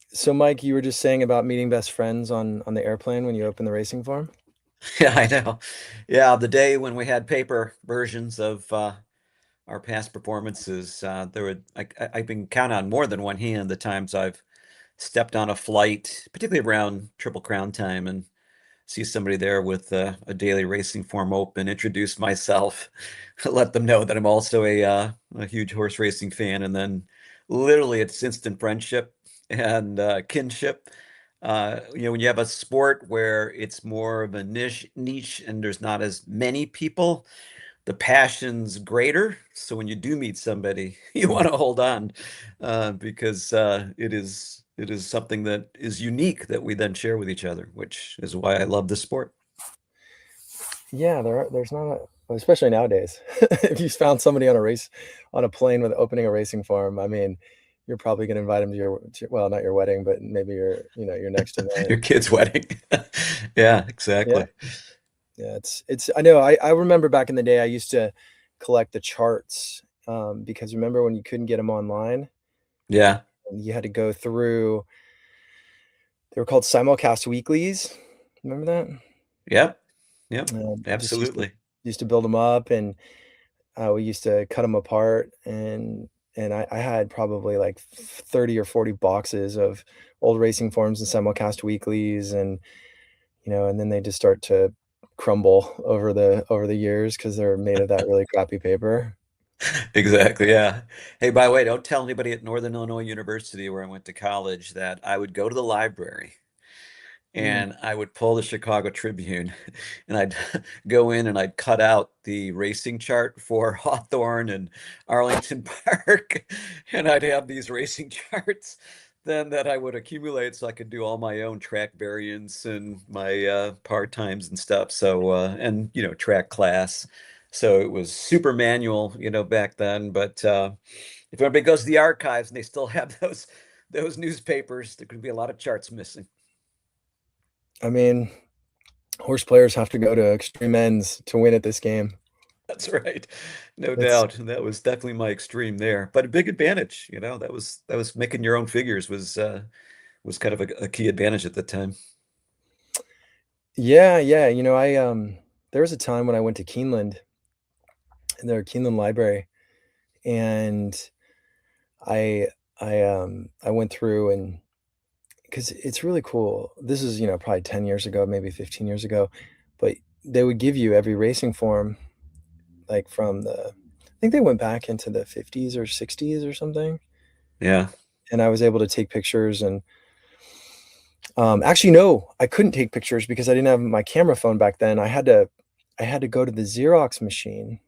So Mike, you were just saying about meeting best friends on the airplane when you opened the racing farm? Yeah, I know. Yeah, the day when we had paper versions of our past performances, there would I can count on more than one hand the times I've stepped on a flight, particularly around Triple Crown time, and see somebody there with a daily racing form open, introduce myself, let them know that I'm also a huge horse racing fan, and then literally it's instant friendship and kinship. When you have a sport where it's more of a niche and there's not as many people, the passion's greater. So when you do meet somebody, you want to hold on because it is something that is unique that we then share with each other, which is why I love the sport. Yeah, there's not especially nowadays. If you found somebody on a plane with opening a racing farm, I mean, you're probably going to invite them to well, not your wedding, but maybe your next event. Your kid's wedding. Yeah, Yeah. exactly. Yeah, it's I know I remember back in the day I used to collect the charts because remember when you couldn't get them online Yeah. and you had to go through they were called simulcast weeklies. Remember that? Yep. Yep. I just Absolutely. used to build them up, and we used to cut them apart, and I had probably like 30 or 40 boxes of old racing forms and simulcast weeklies, and and then they just start to crumble over the years because they're made of that really crappy paper. Exactly. Yeah. Hey, by the way, don't tell anybody at Northern Illinois University where I went to college that I would go to the library Mm. and I would pull the Chicago Tribune and I'd go in and I'd cut out the racing chart for Hawthorne and Arlington Park. And I'd have these racing charts then that I would accumulate so I could do all my own track variants and my part times and stuff. So, and, track class. So it was super manual, back then. But if anybody goes to the archives and they still have those newspapers, there could be a lot of charts missing. I mean, horse players have to go to extreme ends to win at this game. That's right. No It's doubt. And that was definitely my extreme there. But a big advantage, that was making your own figures was kind of a key advantage at the time. Yeah, yeah. There was a time when I went to Keeneland, their Keeneland Library, and I I went through and because it's really cool. This is, probably 10 years ago, maybe 15 years ago, but they would give you every racing form, like from I think they went back into the 50s or 60s or something. Yeah. And I was able to take pictures and actually no, I couldn't take pictures because I didn't have my camera phone back then. I had to go to the Xerox machine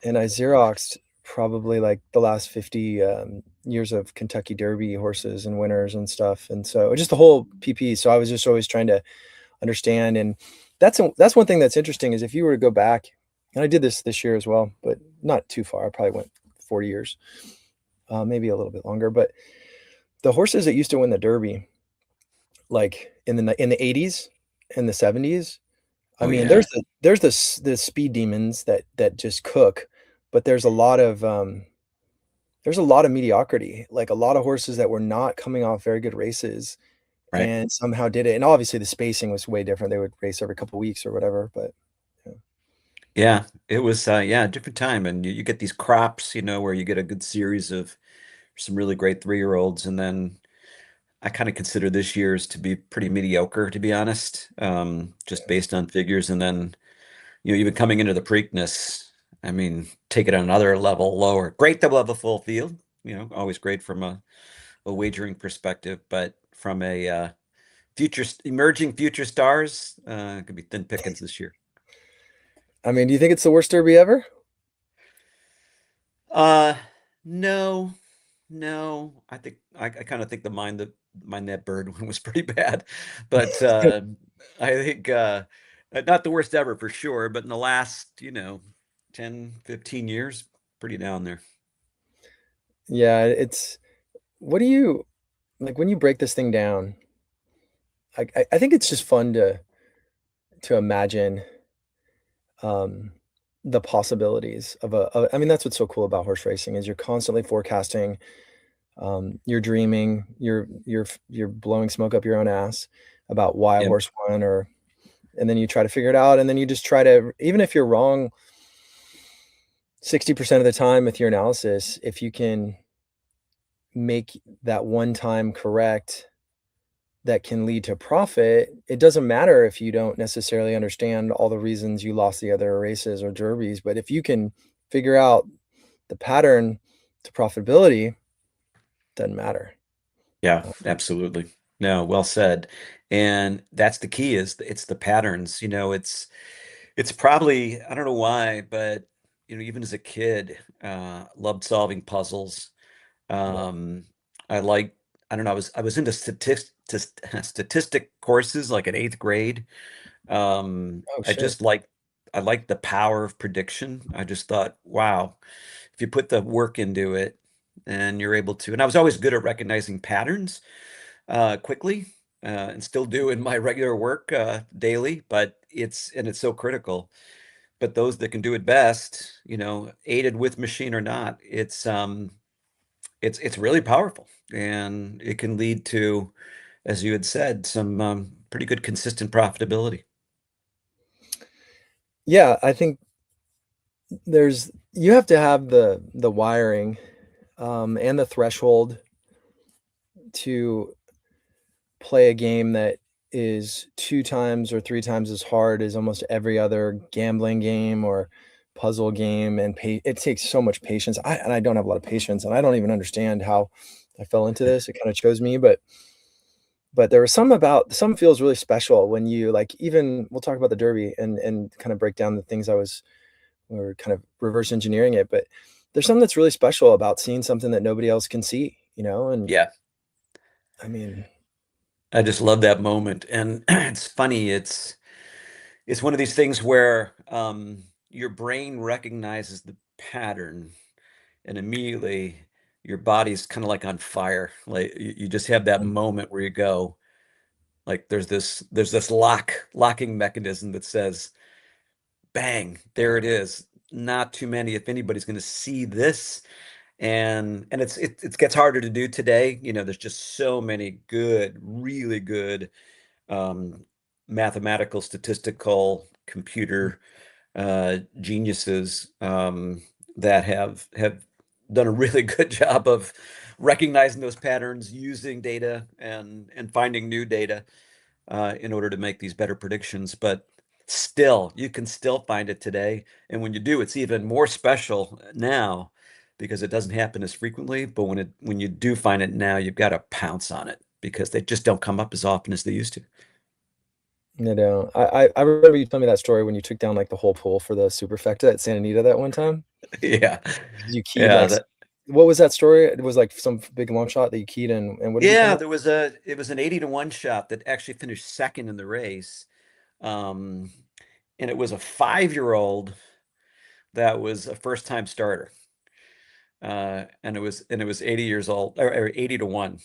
and I Xeroxed probably like the last 50 years of Kentucky Derby horses and winners and stuff. And so just the whole PP. So I was just always trying to understand. And that's one thing that's interesting is if you were to go back, and I did this year as well, but not too far. I probably went 40 years, maybe a little bit longer. But the horses that used to win the Derby, like in the 80s and the 70s, I Oh mean, yeah. the speed demons that just cook, but there's a lot of mediocrity, like a lot of horses that were not coming off very good races Right. and somehow did it. And obviously the spacing was way different. They would race every couple weeks or whatever, but yeah. Yeah. It was yeah, a different time. And you get these crops, where you get a good series of some really great 3-year-olds. And then I kind of consider this year's to be pretty mediocre, to be honest, just based on figures. And then even coming into the Preakness, I mean, take it another level lower. Great to have a full field, always great from a wagering perspective, but from a emerging future stars, it could be thin pickings this year. I mean, do you think it's the worst derby ever? Uh, no, no, I kind of think the mind that bird one was pretty bad, but I think not the worst ever for sure, but in the last 10, 15 years, pretty down there. Yeah, it's what do you like when you break this thing down? I think it's just fun to imagine um the possibilities of I mean, that's what's so cool about horse racing is you're constantly forecasting You're dreaming, you're blowing smoke up your own ass about why a Yep. horse won, or and then you try to figure it out, and then you just try to, even if you're wrong 60% of the time with your analysis, if you can make that one time correct, that can lead to profit, it doesn't matter if you don't necessarily understand all the reasons you lost the other races or derbies, but if you can figure out the pattern to profitability, doesn't matter. Yeah, absolutely. No, well said. And that's the key is it's the patterns. It's probably, I don't know why, but even as a kid, loved solving puzzles. Yeah. Um, I like, I don't know, I was into statistic courses like in eighth grade. Oh, I shit. just like I like the power of prediction. I just thought, wow, if you put the work into it and you're able to, and I was always good at recognizing patterns quickly, and still do in my regular work daily, but it's so critical. But those that can do it best, aided with machine or not, it's really powerful, and it can lead to, as you had said, some pretty good consistent profitability. Yeah, I think you have to have the wiring, and the threshold to play a game that is 2 times or 3 times as hard as almost every other gambling game or puzzle game, and it takes so much patience. I don't have a lot of patience, and I don't even understand how I fell into this. It kinda chose me, but there was some feels really special when you, like, even we'll talk about the derby and kinda break down the things we were kind of reverse engineering it, but there's something that's really special about seeing something that nobody else can see, and Yeah, I mean, I just love that moment. And it's funny, it's one of these things where your brain recognizes the pattern, and immediately your body's kind of like on fire. Like you just have that moment where you go, like there's this locking mechanism that says, bang, there it is. Not too many, if anybody's going to see this. And it gets harder to do today. There's just so many good, really good um, mathematical, statistical, computer geniuses that have done a really good job of recognizing those patterns, using data, and finding new data in order to make these better predictions. But still, you can still find it today, and when you do, it's even more special now because it doesn't happen as frequently. But when you do find it now, you've got to pounce on it because they just don't come up as often as they used to. I remember you telling me that story when you took down, like, the whole pool for the superfecta at Santa Anita that one time. Yeah, 'Cause you keyed, yeah, like, that what was that story? It was, like, some big long shot that you keyed, and what did he come yeah, up? it was an 80-1 shot that actually finished second in the race. Um, and it was a 5-year-old that was a first-time starter. And it was 80 years old, or 80-1.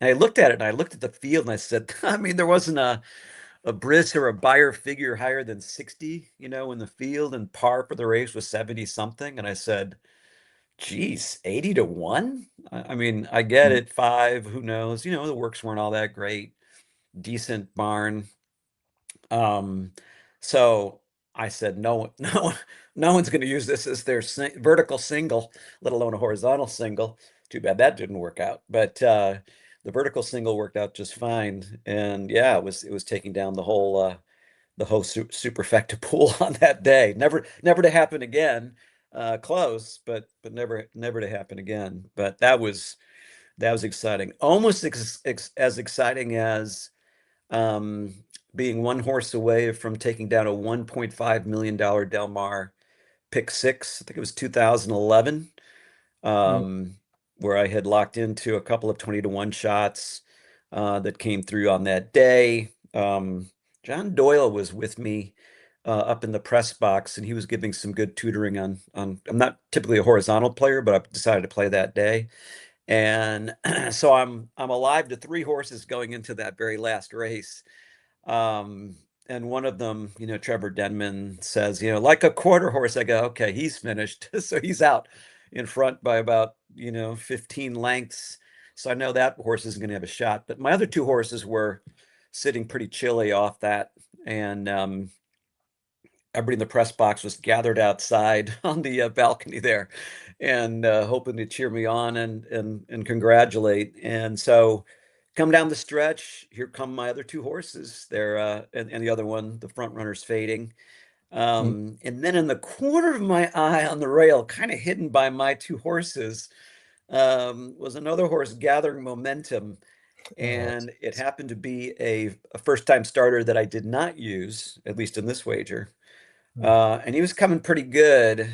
And I looked at it and I looked at the field and I said, I mean, there wasn't a bris or a buyer figure higher than 60, in the field, and par for the race was 70 something. And I said, geez, 80-1? I mean, I get Mm. it, five, who knows? The works weren't all that great. Decent barn. Um, so I said, no, no, no one's going to use this as their vertical single, let alone a horizontal single. Too bad that didn't work out. But the vertical single worked out just fine. And yeah, it was taking down the whole superfecta pool on that day. Never to happen again. Close, but never to happen again. But that was exciting. Almost as exciting as um, being one horse away from taking down a $1.5 million Del Mar pick six. I think it was 2011, Mm. um, where I had locked into a couple of 20-1 shots that came through on that day. John Doyle was with me up in the press box, and he was giving some good tutoring on. I'm not typically a horizontal player, but I decided to play that day. And so I'm alive to three horses going into that very last race. Um, and one of them, Trevor Denman says, like a quarter horse. I go, okay, he's finished. So he's out in front by about, 15 lengths. So I know that horse isn't going to have a shot. But my other two horses were sitting pretty chilly off that. And everybody in the press box was gathered outside on the balcony there and hoping to cheer me on and congratulate. And so come down the stretch, here come my other two horses. They're and the other one, the front runner's fading. Mm. And then in the corner of my eye on the rail, kind of hidden by my two horses, was another horse gathering momentum. Oh, And it happened to be a first-time starter that I did not use, at least in this wager. mm. And he was coming pretty good.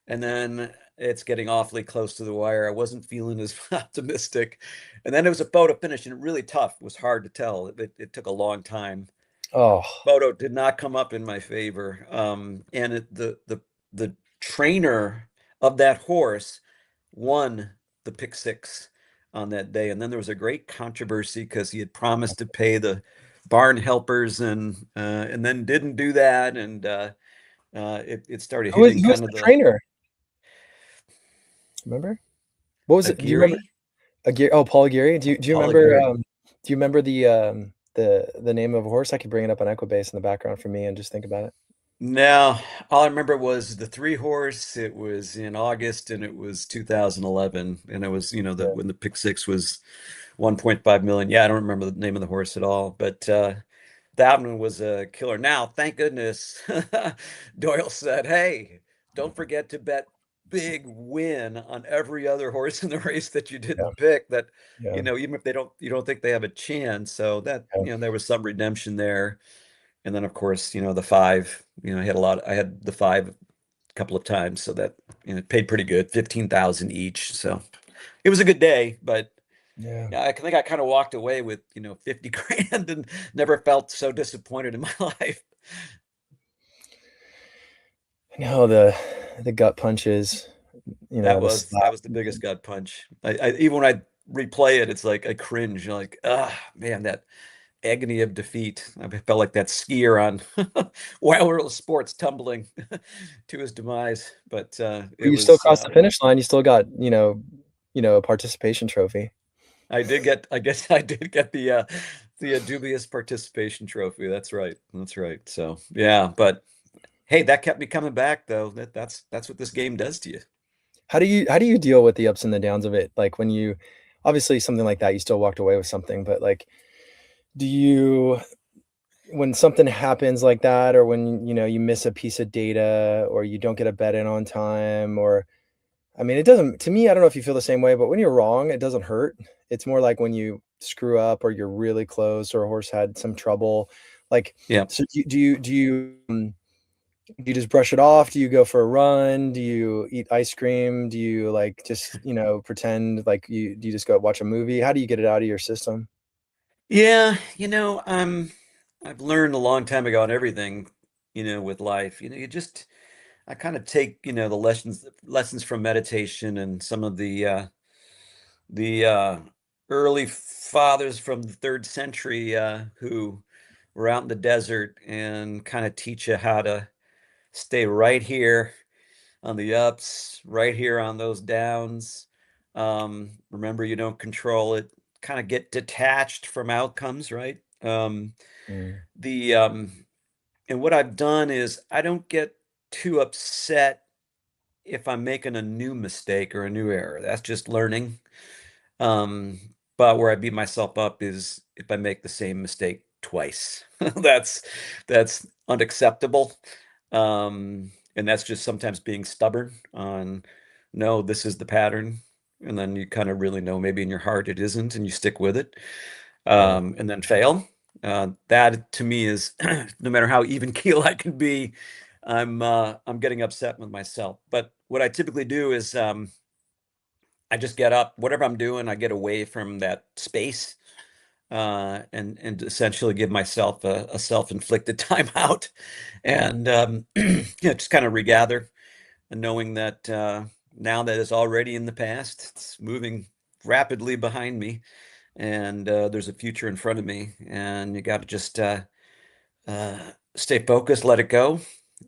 And then it's getting awfully close to the wire. I wasn't feeling as optimistic. And then it was a photo finish and really tough. It was hard to tell. It took a long time. Oh, Photo did not come up in my favor. And the trainer of that horse won the pick six on that day. And then there was a great controversy because he had promised to pay the barn helpers and then didn't do that. And it started hitting who was kind of the the trainer? Remember? What was it? Do you remember Aguirre, Aguirre? Oh, Paul Aguirre. Do you Paul remember Aguirre. do you remember the name of a horse? I could bring it up on Equibase in the background for me and just think about it. No, all I remember was the three horse. It was in August and it was 2011. And it was, Yeah. when the pick six was 1.5 million. Yeah, I don't remember the name of the horse at all, but that one was a killer. Now, thank goodness, Doyle said, "Hey, don't forget to bet big win on every other horse in the race that you Yeah. didn't pick. That Yeah. even if you don't think they have a chance. So that Yeah. there was some redemption there. And then, of course, the five. I had a lot. I had the five a couple of times, so that it paid pretty good, 15,000 each. So it was a good day, but. Yeah. Yeah, I think I kind of walked away with, 50 grand and never felt so disappointed in my life. No, the gut punches, the That slap. was the biggest gut punch. Even when I replay it, it's like I cringe. Like, ah, man, that agony of defeat. I felt like that skier on Wild World Sports tumbling to his demise. But But it you still was crossed the finish line. You still got, a participation trophy. I did get I guess I did get the dubious participation trophy. That's right. That's right. So yeah, but hey, that kept me coming back though. That's what this game does to you. How do you deal with the ups and the downs of it? Like when you obviously something like that, you still walked away with something, but like do you when something happens like that or when you miss a piece of data or you don't get a bet in on time or I mean it doesn't to me I don't know if you feel the same way but when you're wrong it doesn't hurt. It's more like when you screw up or you're really close or a horse had some trouble. Like Yeah. so do you just brush it off? Do you go for a run? Do you eat ice cream? Do you like just, pretend like do you just go watch a movie? How do you get it out of your system? Yeah, I've learned a long time ago on everything, with life. You just I kind of take, the lessons from meditation and some of the early fathers from the third century who were out in the desert and kind of teach you how to stay right here on the ups, right here on those downs. Remember, you don't control it. Kind of get detached from outcomes, right? Mm, The and what I've done is I don't get too upset if I'm making a new mistake or a new error. That's just learning. Um, but where I beat myself up is if I make the same mistake twice. That's that's unacceptable. And that's just sometimes being stubborn on, no, this is the pattern. And then you kind of really know maybe in your heart it isn't, and you stick with it. yeah. And then fail. That to me is no matter how even keel I can be, I'm getting upset with myself. But what I typically do is I just get up, whatever I'm doing, I get away from that space and essentially give myself a self-inflicted timeout and just kind of regather and knowing that now that it's already in the past, it's moving rapidly behind me and there's a future in front of me and you got to just uh, stay focused, let it go,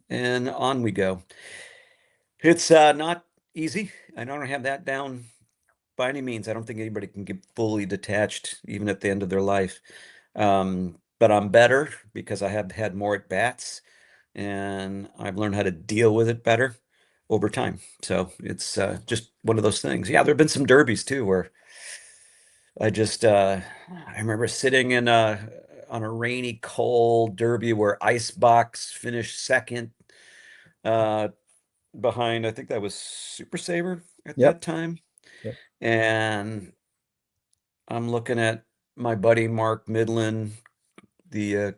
and on we go. It's not easy. I don't have that down by any means. I don't think anybody can get fully detached even at the end of their life. But I'm better because I have had more at bats and I've learned how to deal with it better over time. So it's just one of those things. Yeah, there have been some derbies too where I remember sitting in a on a rainy, cold derby where Icebox finished second uh, behind, I think that was Super Saver at Yep. that time. Yep. And I'm looking at my buddy Mark Midland, the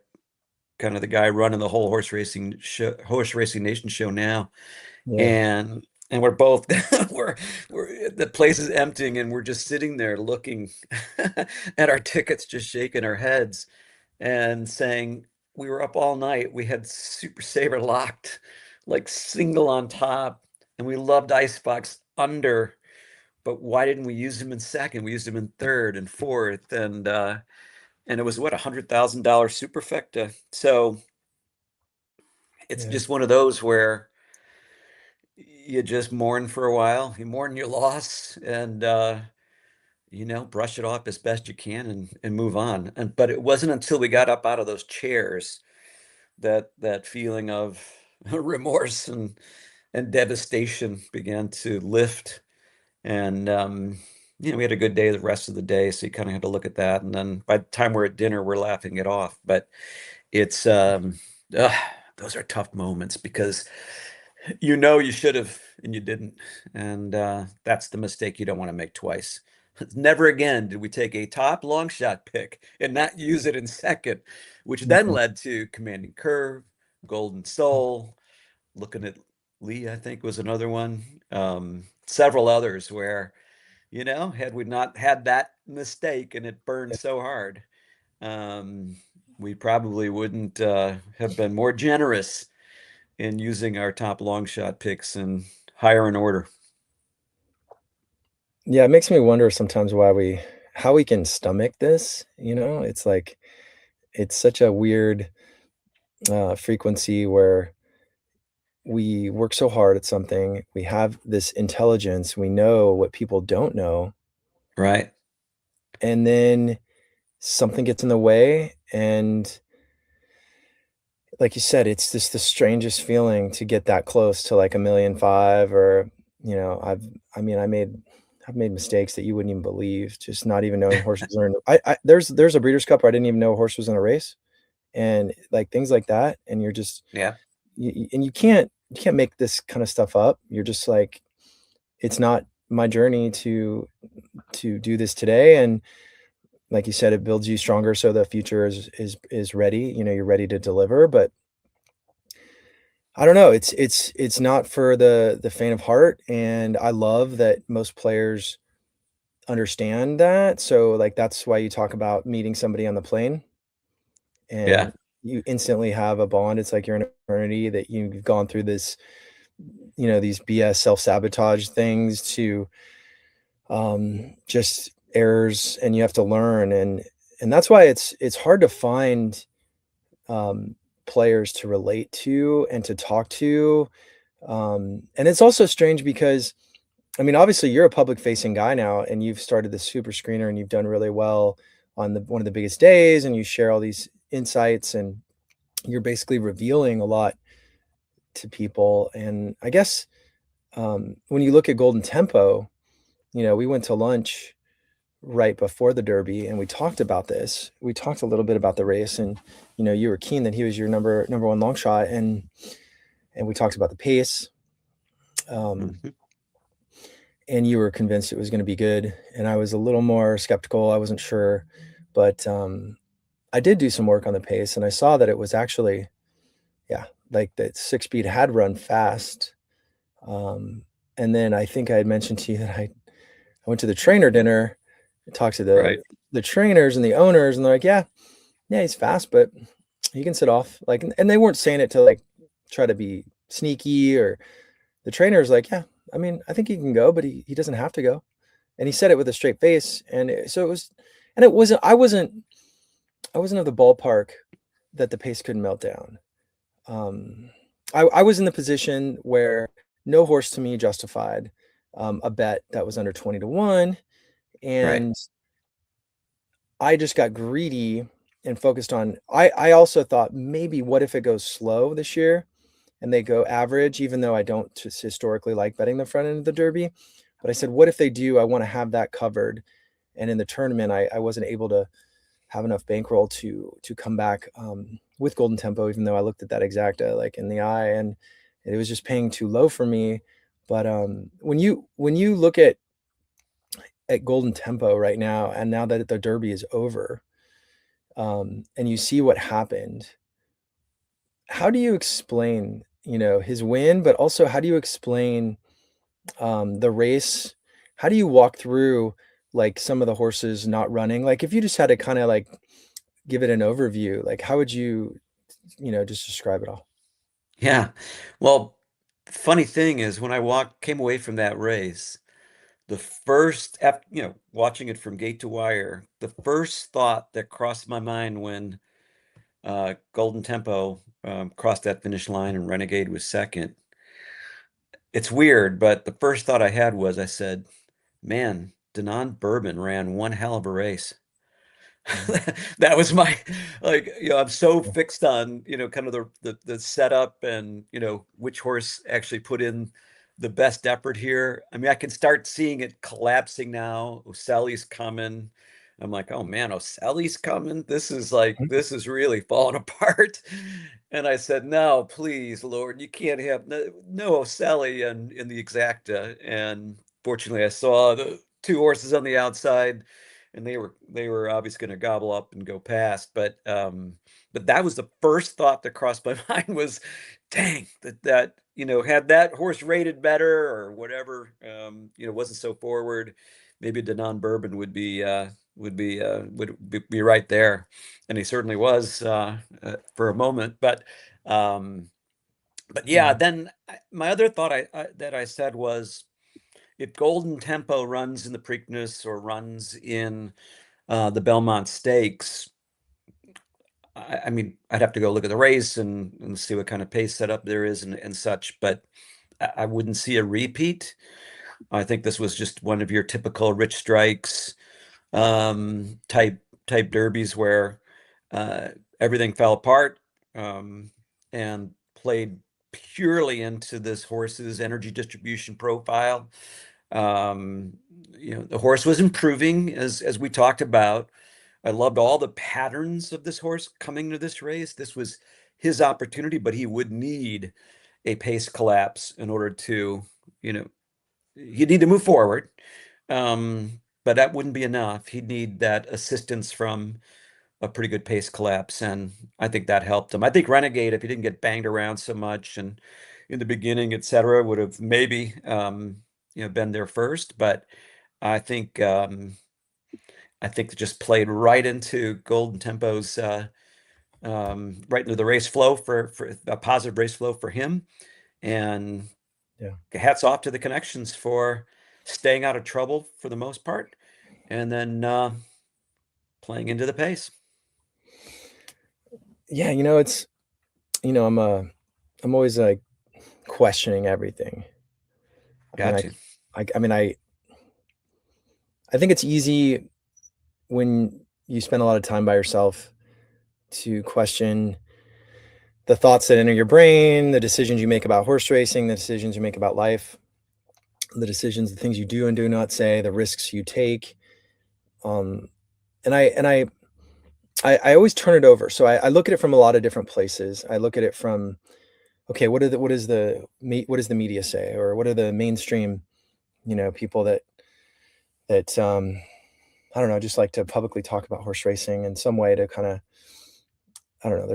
kind of the guy running the whole Horse Racing Nation show now, Yeah. and we're both we're the place is emptying, and we're just sitting there looking at our tickets, just shaking our heads and saying we were up all night. We had Super Saver locked, like single on top, and we loved Icebox under. But why didn't we use him in second? We used him in third and fourth, and it was what, $100,000 superfecta. So it's Yeah. just one of those where you just mourn for a while. You mourn your loss and brush it off as best you can and move on. But it wasn't until we got up out of those chairs that that feeling of remorse and devastation began to lift. And we had a good day the rest of the day, so you kind of had to look at that. And then by the time we're at dinner, we're laughing it off. But it's ugh, those are tough moments because you should have and you didn't, and that's the mistake you don't want to make twice. Never again did we take a top long shot pick and not use it in second, which then Mhm. led to Commanding Curve, Golden Soul, looking at Lee, I think was another one, several others where, had we not had that mistake and it burned Yeah. so hard, um, we probably wouldn't have been more generous in using our top long shot picks and higher in order. Yeah, it makes me wonder sometimes how we can stomach this, you know? It's like it's such a weird, frequency where we work so hard at something, we have this intelligence, we know what people don't know, Right. and then something gets in the way, and like you said, it's just the strangest feeling to get that close to, like, 1,500,000 or, you know, I mean, I've made mistakes that you wouldn't even believe, just not even knowing horses are in I there's a Breeders' Cup where I didn't even know a horse was in a race, and, like, things like that, and you're just Yeah. and you can't make this kinda stuff up. You're just like, "It's not my journey to do this today," and like you said, it builds you stronger so the future is ready, you know, you're ready to deliver, but I don't know, it's not for the faint of heart, and I love that most players understand that, so, like, that's why you talk about meeting somebody on the plane, Yeah. and you instantly have a bond, it's like you're in a fraternity that you've gone through this, you know, these BS self-sabotage things to, just errors, and you have to learn, and that's why it's hard to find, um, players to relate to and to talk to, and it's also strange because I mean, obviously, you're a public facing guy now, and you've started the super screener, and you've done really well on one of the biggest days, and you share all these insights, and you're basically revealing a lot to people. And I guess when you look at Golden Tempo, you know, we went to lunch right before the Derby, and we talked about this. We talked a little bit about the race, and you know, you were keen that he was your number one long shot, and we talked about the pace. Um, Mhm. and you were convinced it was gonna be good, and I was a little more skeptical, I wasn't sure, but, I did do some work on the pace, and I saw that it was actually yeah, like, that 6 speed had run fast, um, and then I think I had mentioned to you that I went to the trainer dinner, talked to Right. the trainers and the owners, and they're like, "Yeah, yeah, he's fast, but he can sit off," like, and they weren't saying it to, like, try to be sneaky or the trainer's like, "Yeah, I mean, I think he can go, but he doesn't have to go." And he said it with a straight face, and so it was and it wasn't I wasn't of the ballpark that the pace couldn't melt down. Um, I was in the position where no horse to me justified, a bet that was under 20 to 1, Right. And I just got greedy and focused on I also thought maybe what if it goes slow this year and they go average, even though I don't just historically like betting the front end of the Derby. But I said, what if they do? I want to have that covered. And in the tournament, I wasn't able to have enough bankroll to come back with Golden Tempo, even though I looked at that exacta like in the eye, and it was just paying too low for me. But when you look at Golden Tempo right now, and now that the Derby is over, and you see what happened, how do you explain, his win, but also how do you explain the race? How do you walk through like some of the horses not running? Like if you just had to kind of like give it an overview, like how would you, just describe it all? Yeah. Well, funny thing is when I came away from that race, the first, watching it from gate to wire, the first thought that crossed my mind when Golden Tempo crossed that finish line and Renegade was second. It's weird, but the first thought I had was I said, man, Denon Bourbon ran one hell of a race. Mm, That was my I'm so yeah. fixed on, kind of the setup and, which horse actually put in the best effort here. I mean, I can start seeing it collapsing now. O'Sally's coming. I'm like, oh man, O'Sally's coming. Mhm. This is really falling apart. And I said, no, please, Lord, you can't have no O'Sally in the exacta. And fortunately, I saw the two horses on the outside and they were obviously going to gobble up and go past. But that was the first thought that crossed my mind was, dang, had that horse rated better or whatever, wasn't so forward, maybe Denon Bourbon would be right there, and he certainly was for a moment. But yeah, Yeah. then my other thought that I said was if Golden Tempo runs in the Preakness or runs in the Belmont Stakes, I mean, I'd have to go look at the race and see what kind of pace setup there is and such, but I wouldn't see a repeat. I think this was just one of your typical rich strikes type derbies where uh, everything fell apart and played purely into this horse's energy distribution profile. Um, the horse was improving as we talked about. I loved all the patterns of this horse coming to this race. This was his opportunity, but he would need a pace collapse in order to, you know, he'd need to move forward. But that wouldn't be enough. He'd need that assistance from a pretty good pace collapse, and I think that helped him. I think Renegade, if he didn't get banged around so much and in the beginning, etc., would have maybe been there first. But I think it just played right into Golden Tempo's right into the race flow for a positive race flow for him. And Yeah. hats off to the connections for staying out of trouble for the most part, and then playing into the pace. Yeah, it's I'm always like questioning everything. And Got you. I mean I think it's easy when you spend a lot of time by yourself to question the thoughts that enter your brain, the decisions you make about horse racing, the decisions you make about life, the things you do and do not say, the risks you take. Um, and I always turn it over. So I look at it from a lot of different places. I look at it from, okay, what does the media say, or what are the mainstream, people that I don't know, just like to publicly talk about horse racing in some way to kind of, I don't know.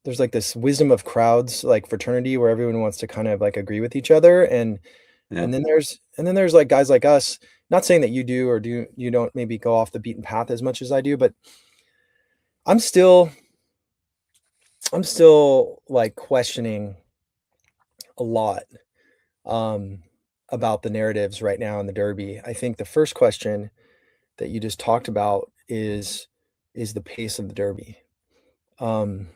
There's like this wisdom of crowds, like fraternity, where everyone wants to kind of like agree with each other, Yeah. and then there's like guys like us. Not saying that you do or you don't maybe go off the beaten path as much as I do, but I'm still I'm still like questioning a lot um, about the narratives right now in the Derby. I think the first question that you just talked about is the pace of the Derby. Um,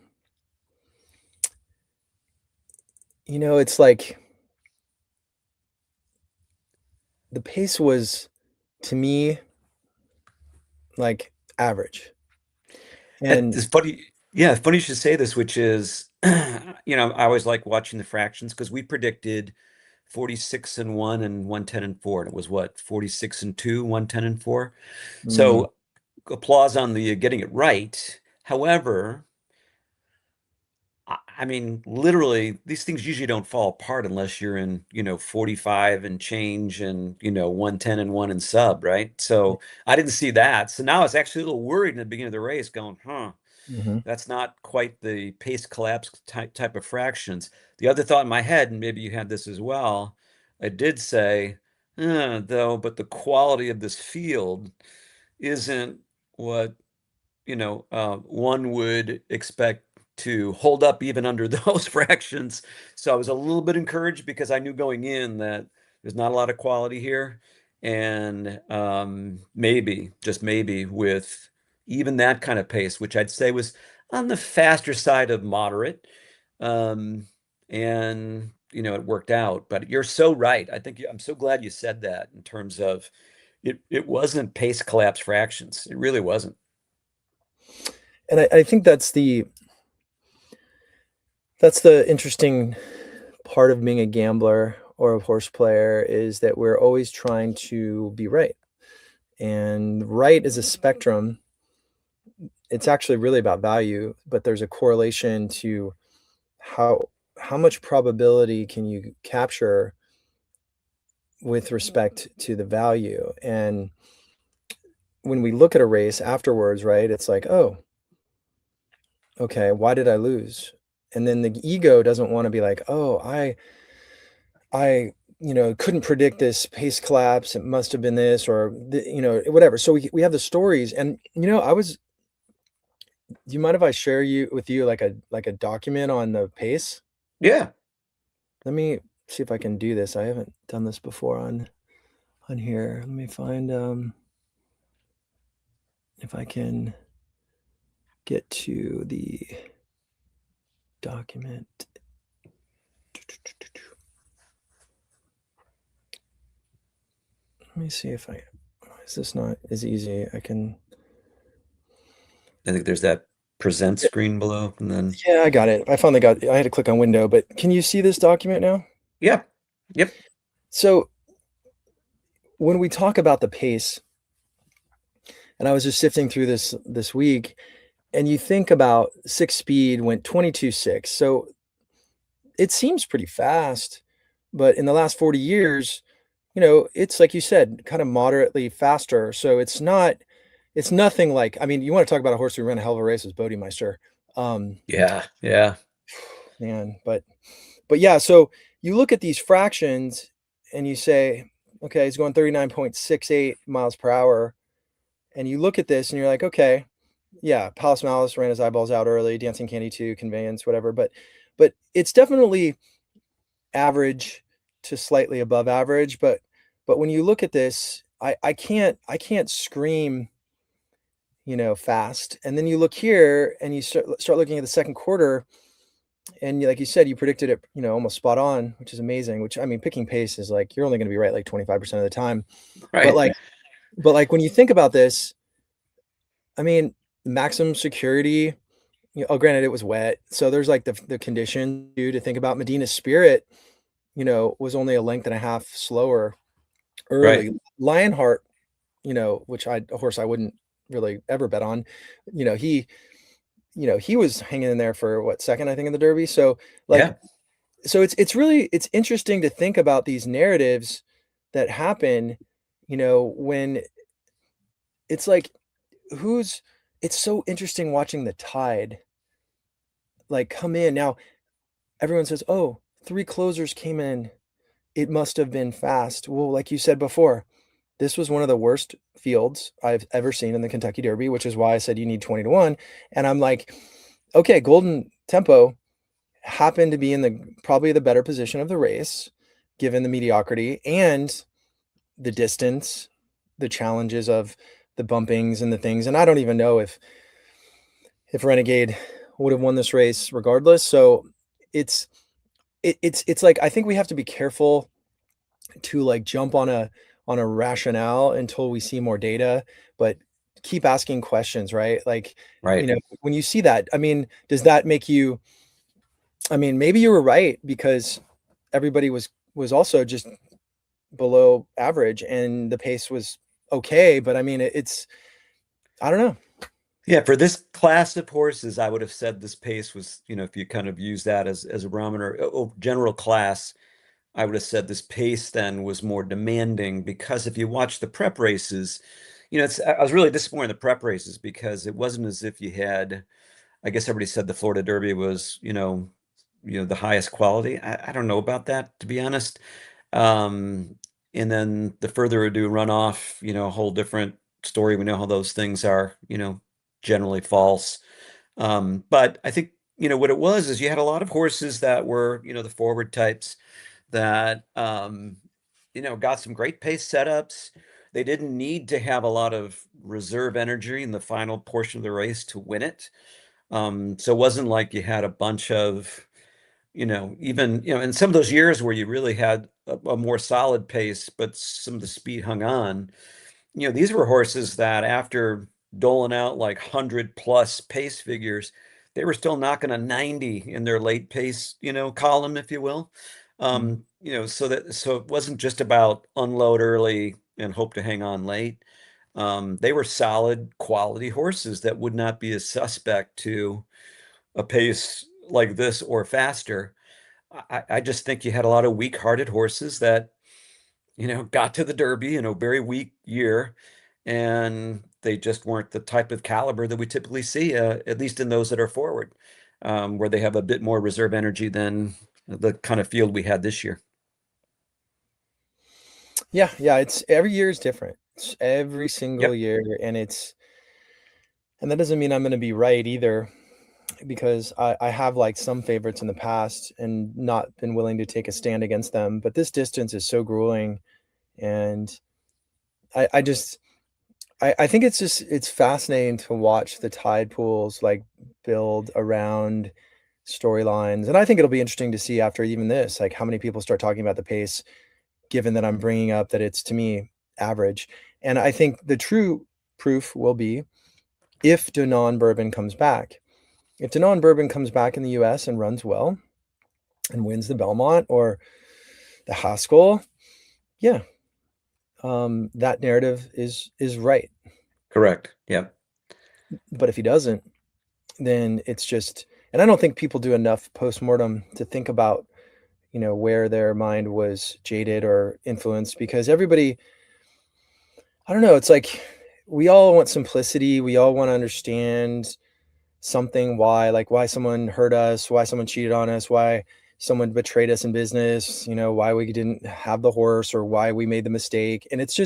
it's like the pace was to me, like average. And It's funny. Yeah, funny you should say this, which is, I always like watching the fractions because we predicted 46 and 1 and 110 and 4. And it was what, 46 and 2, 110 and 4. mm, So applause on the getting it right. However, I mean, literally, these things usually don't fall apart unless you're in, 45 and change and, 110 and 1 and sub, right? So I didn't see that. So now I was actually a little worried in the beginning of the race going, mhm. that's not quite the pace collapse type of fractions. The other thought in my head, and maybe you had this as well, I did say, though, but the quality of this field isn't what one would expect to hold up even under those fractions. So I was a little bit encouraged because I knew going in that there's not a lot of quality here. And maybe, just maybe, with even that kind of pace, which I'd say was on the faster side of moderate. Um, and, it worked out. But you're so right. I'm so glad you said that in terms of it wasn't pace collapse fractions. It really wasn't. And I think that's the interesting part of being a gambler or a horse player is that we're always trying to be right. And right is a spectrum. It's actually really about value, but there's a correlation to how how much probability can you capture with respect to the value. And when we look at a race afterwards, right, it's like, oh, okay, why did I lose? And then the ego doesn't want to be like, oh, I couldn't predict this pace collapse. It must have been this or whatever. So we have the stories, and do you mind if I share you with you like a document on the pace? Yeah. Let me see if I can do this. I haven't done this before on here. Let me find if I can get to the document. Let me see if I is this not as easy? I can. I think there's that present screen below, and then Yeah, I got it. I had to click on window, but can you see this document now? yeah, yep, So when we talk about the pace, and I was just sifting through this week, and you think about 6 speed went 22.6. So it seems pretty fast, but in the last 40 years, it's like you said, kind of moderately faster. So it's nothing like, I mean, you want to talk about a horse who ran a hell of a race was Bodemeister. yeah, Man, but yeah, so you look at these fractions and you say, okay, he's going 39.68 miles per hour. And you look at this and you're like, okay, yeah, Palace Malice ran his eyeballs out early, Dancing Candy 2, Conveyance, whatever. But it's definitely average to slightly above average. But when you look at this, I can't scream, fast. And then you look here and you start looking at the second quarter, and like you said, you predicted it, almost spot on, which is amazing. Which I mean, picking pace is like you're only going to be right like 25% of the time. But right, like when you think about this, I mean, maximum security. Oh, granted, it was wet, so there's like the condition to think about. Medina Spirit, was only a length and a half slower right, early. Lionheart, which a horse I wouldn't really ever bet on. You know, he, he was hanging in there for what second I think in the Derby. So like, yeah, so it's interesting to think about these narratives that happen. When it's like who's. It's so interesting watching the tide like come in now. Everyone says, "Oh, 3 closers came in. It must have been fast." Well, like you said before, this was one of the worst fields I've ever seen in the Kentucky Derby, which is why I said you need 20 to 1. And I'm like, okay, Golden Tempo happened to be in probably the better position of the race, given the mediocrity and the distance, the challenges of the bumpings and the things. And I don't even know if Renegade would have won this race regardless. So it's like I think we have to be careful to like jump on on a rationale until we see more data, but keep asking questions, right? Like, Right. when you see that, I mean, does that make you, I mean, maybe you were right because everybody was also just below average and the pace was okay, but I mean, it's I don't know. Yeah, for this class of horses, I would have said this pace was, if you kind of use that as a barometer, general class, I would have said this pace then was more demanding because if you watch the prep races, I was really disappointed in the prep races because it wasn't as if you had, I guess everybody said the Florida Derby was, the highest quality. I don't know about that, to be honest. Um, and then the further ado runoff, a whole different story. We know how those things are, generally false. But I think, what it was is you had a lot of horses that were, the forward types that, got some great pace setups. They didn't need to have a lot of reserve energy in the final portion of the race to win it. So it wasn't like you had a bunch of, even, in some of those years where you really had a more solid pace, but some of the speed hung on, these were horses that after doling out like 100 plus pace figures, they were still knocking a 90 in their late pace, column, if you will. Mhm. So it wasn't just about unload early and hope to hang on late. They were solid quality horses that would not be a suspect to a pace like this or faster. I just think you had a lot of weak-hearted horses that, got to the Derby in a very weak year, and they just weren't the type of caliber that we typically see, at least in those that are forward, where they have a bit more reserve energy than the kind of field we had this year. Yeah, yeah, it's every year is different. It's every single Yep. year, and that doesn't mean I'm gonna be right either, because I have like some favorites in the past and not been willing to take a stand against them. But this distance is so grueling, and I just I think it's fascinating to watch the tide pools like build around storylines, and I think it'll be interesting to see after even this, like how many people start talking about the pace, given that I'm bringing up that it's to me average. And I think the true proof will be if Denon Bourbon comes back. If Denon Bourbon comes back in the US and runs well and wins the Belmont or the Haskell, yeah, that narrative is right. Correct. Yep. But if he doesn't, then it's just, and I don't think people do enough postmortem to think about, where their mind was jaded or influenced, because everybody, I don't know, it's like we all want simplicity. We all want to understand something, why someone hurt us, why someone cheated on us, why someone betrayed us in business, why we didn't have the horse or why we made the mistake. And it's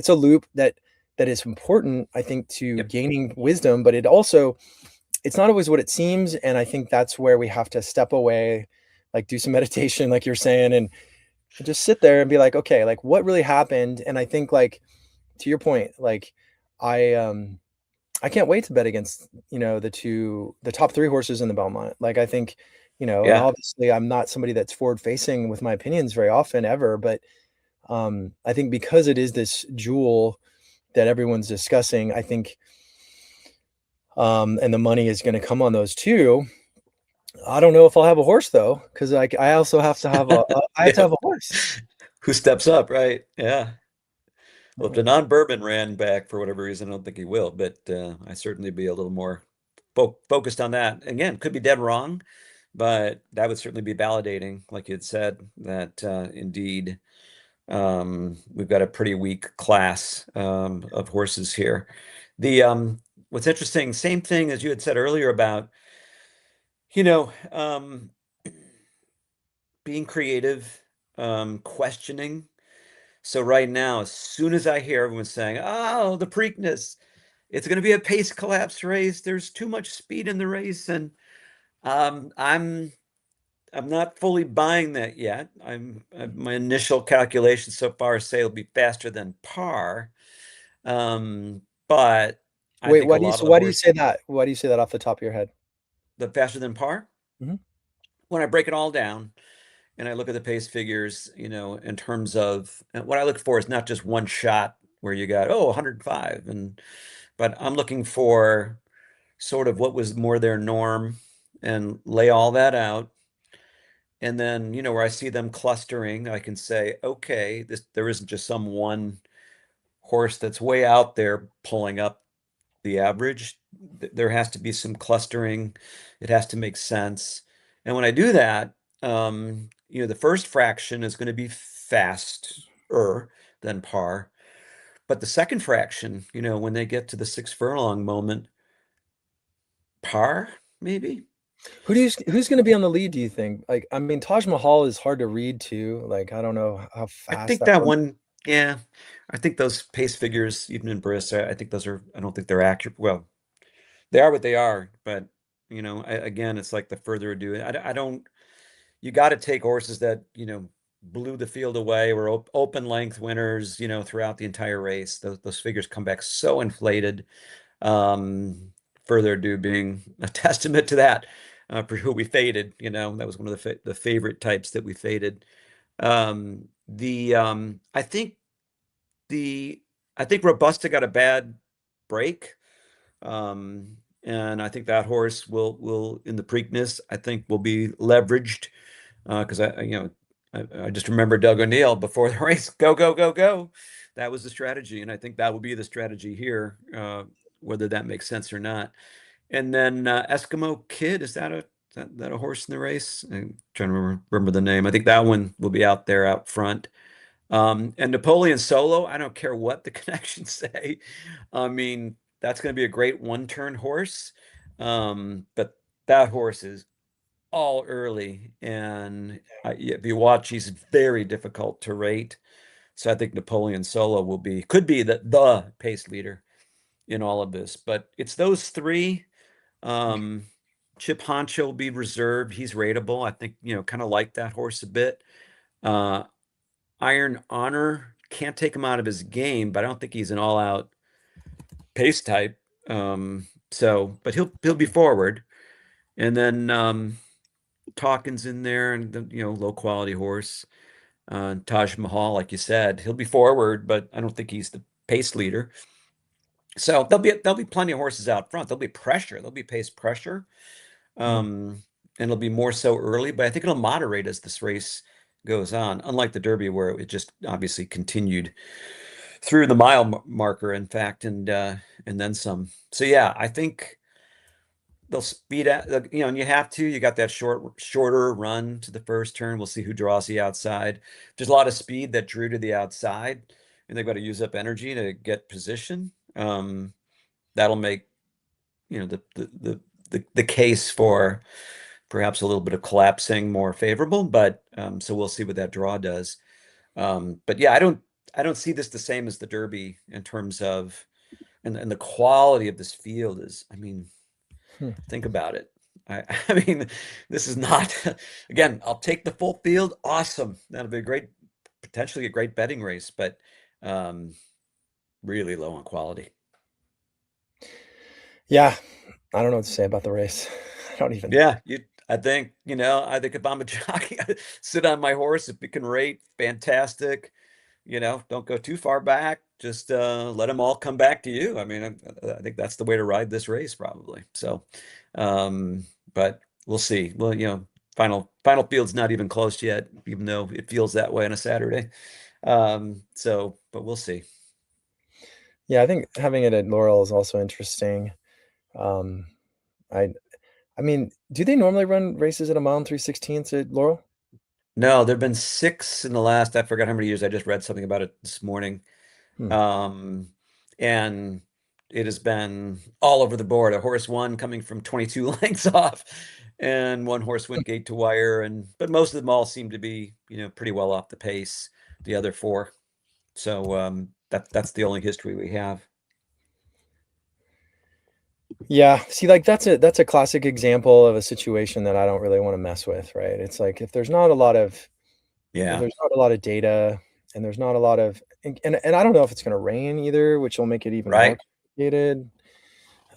a loop that is important, I think, to Yep. gaining wisdom, but it's not always what it seems. And I think that's where we have to step away, like do some meditation, like you're saying, and just sit there and be like, okay, like what really happened? And I think, like, to your point, like I I can't wait to bet against, the top 3 horses in the Belmont. Like, I think, and Yeah. obviously I'm not somebody that's forward facing with my opinions very often ever, but, I think because it is this jewel that everyone's discussing, I think, and the money is gonna come on those 2. I don't know if I'll have a horse though, because, like, I also have to have I have to Yeah. have a horse. Who steps up, right? Yeah. Well, if Yeah. Denon Bourbon ran back for whatever reason, I don't think he will, but I certainly be a little more focused on that. Again, could be dead wrong, but that would certainly be validating, like you had said, that indeed we've got a pretty weak class of horses here. The what's interesting, same thing as you had said earlier about, you know, um, being creative, questioning. So right now, as soon as I hear everyone saying, "Oh, the Preakness, it's going to be a pace collapse race. There's too much speed in the race," and um, I'm I'm not fully buying that yet. My initial calculations so far say it'll be faster than par, but I Wait, think a lot of the why do you horse say that? Why do you say that off the top of your head? the faster than par. Mhm. When I break it all down, and I look at the pace figures, in terms of, and what I look for is not just one shot where you got, oh, 105, but I'm looking for sort of what was more their norm and lay all that out. And then, where I see them clustering, I can say, okay, there isn't just some one horse that's way out there pulling up the average. There has to be some clustering. It has to make sense. And when I do that, the first fraction is going to be faster than par. But the second fraction, when they get to the 6 furlong moment, par, maybe. Who's going to be on the lead, do you think? Like, I mean, Taj Mahal is hard to read too. Like, I don't know how I fast think that that one. one, yeah. I think those pace figures, even in Briss, I think I don't think they're accurate. Well, they are what they are, but again, it's like the further ado. I don't. You got to take horses that blew the field away or open length winners, throughout the entire race. Those figures come back so inflated. Um, Further ado being a testament to that, for who we faded. That was one of the favorite types that we faded. The the I think Robusta got a bad break. And I think that horse will in the Preakness, I think will be leveraged, because I just remember Doug O'Neill before the race, go, go, go, go. That was the strategy. And I think that will be the strategy here, whether that makes sense or not. And then Eskimo Kid, is that a horse in the race? I'm trying to remember the name. I think that one will be out there out front. And Napoleon Solo, I don't care what the connections say. I mean, that's going to be a great one-turn horse. But that horse is all early, and if you watch, he's very difficult to rate. So I think Napoleon Solo could be the pace leader in all of this. But it's those three. Um, Chip Honcho will be reserved. He's rateable. I think, kind of like that horse a bit. Uh, Iron Honor, can't take him out of his game, but I don't think he's an all-out pace type. But he'll be forward, and then Talkins in there, and the low quality horse. Taj Mahal, like you said, he'll be forward, but I don't think he's the pace leader. So there'll be plenty of horses out front. There'll be pressure. There'll be pace pressure. Hmm. And it'll be more so early, but I think it'll moderate as this race goes on. Unlike the Derby, where it just obviously continued through the mile marker, in fact, and then some. So yeah, I think they'll speed out, and you got that shorter run to the first turn. We'll see who draws the outside. There's a lot of speed that drew to the outside, and they've got to use up energy to get position. That'll make, the case for perhaps a little bit of collapsing more favorable, but so we'll see what that draw does. But yeah, I don't see this the same as the Derby in terms of, and the quality of this field is, I mean, Hmm. think about it. I mean, this is not, again, I'll take the full field. Awesome. That'll be potentially a great betting race, but um, really low on quality. Yeah, I don't know what to say about the race. I don't even. Yeah, I think if I'm a jockey, I sit on my horse. If it can rate, fantastic. Don't go too far back. Just let them all come back to you. I mean, I think that's the way to ride this race, probably. So, um, but we'll see. Well, final field's not even close yet, even though it feels that way on a Saturday. But we'll see. Yeah, I think having it at Laurel is also interesting. Um, I I mean, do they normally run races at a mile and 3/16 at Laurel? No, there've been six in the last, I forgot how many years. I just read something about it this morning. Hmm. Um, and it has been all over the board. A horse won coming from 22 lengths off, and one horse went gate to wire, but most of them all seem to be, pretty well off the pace, the other four. So that's the only history we have. Yeah, see, like that's a classic example of a situation that I don't really want to mess with, right? It's like if Yeah, there's not a lot of data and there's not a lot of and I don't know if it's going to rain either, which will make it even more right. complicated.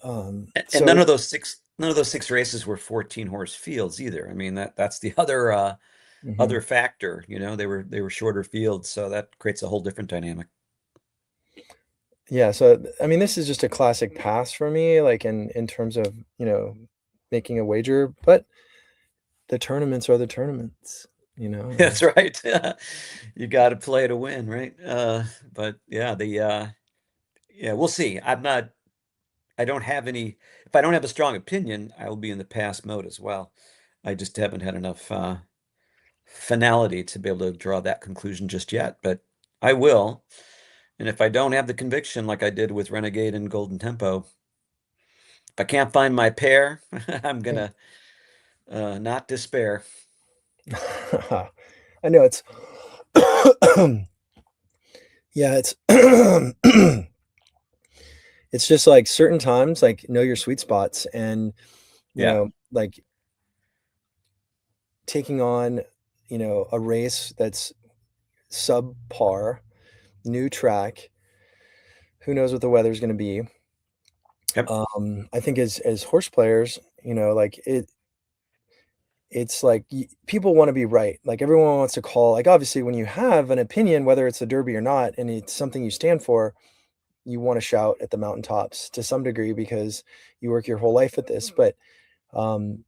And So none of those six races were 14 horse fields either. I mean, that's the other Hmm. other factor. They were shorter fields, so that creates a whole different dynamic. Yeah, so I mean, this is just a classic pass for me, like in terms of, making a wager, but the tournaments are the tournaments, and That's right. You got to play to win, right? But yeah, yeah, we'll see. I don't have any. If I don't have a strong opinion, I will be in the pass mode as well. I just haven't had enough finality to be able to draw that conclusion just yet, but I will. And if I don't have the conviction like I did with Renegade and Golden Tempo, if I can't find my pair, I'm yeah. gonna not despair. I know it's yeah, it's it's just like certain times, like know your sweet spots and, Yeah. like taking on, a race that's subpar, new track, who knows what the weather's going to be. Yep. I think as horse players, like it's like people want to be right. Like everyone wants to call. Like obviously, when you have an opinion, whether it's a derby or not, and it's something you stand for, you want to shout at the mountaintops to some degree because you work your whole life at this. But um,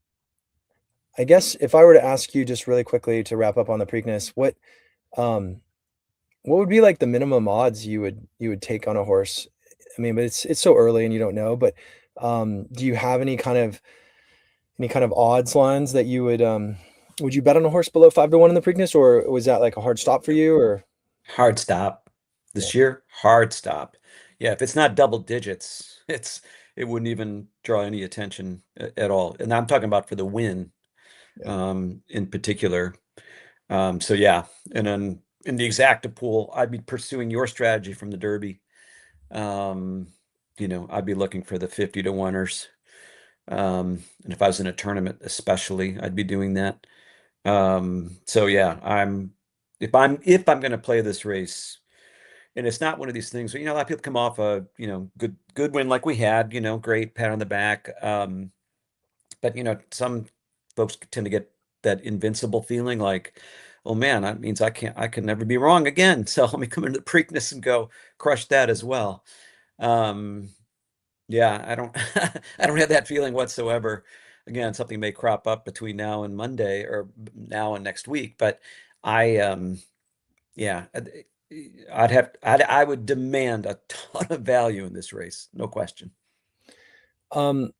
I guess if I were to ask you just really quickly to wrap up on the Preakness, um, what would be like the minimum odds you would take on a horse? I mean, but it's so early and you don't know. But do you have any kind of odds lines that would you bet on a horse below 5-1 in the Preakness, or was that like a hard stop for you? Or Hard stop. yeah, This year, hard stop. Yeah, if it's not double digits, it wouldn't even draw any attention at all. And I'm talking about for the win, yeah. in particular. So yeah, and then in the exacta pool, I'd be pursuing your strategy from the Derby. Um, I'd be looking for the 50 to oneers. And if I was in a tournament, especially, I'd be doing that. So yeah, if I'm going to play this race, and it's not one of these things where, a lot of people come off a, good win like we had, great pat on the back. But some folks tend to get that invincible feeling like, oh man, that means I can never be wrong again. So let me come into the Preakness and go crush that as well. Um, yeah, I don't I don't have that feeling whatsoever. Again, something may crop up between now and Monday or now and next week, but I yeah, I would demand a ton of value in this race, no question. Um,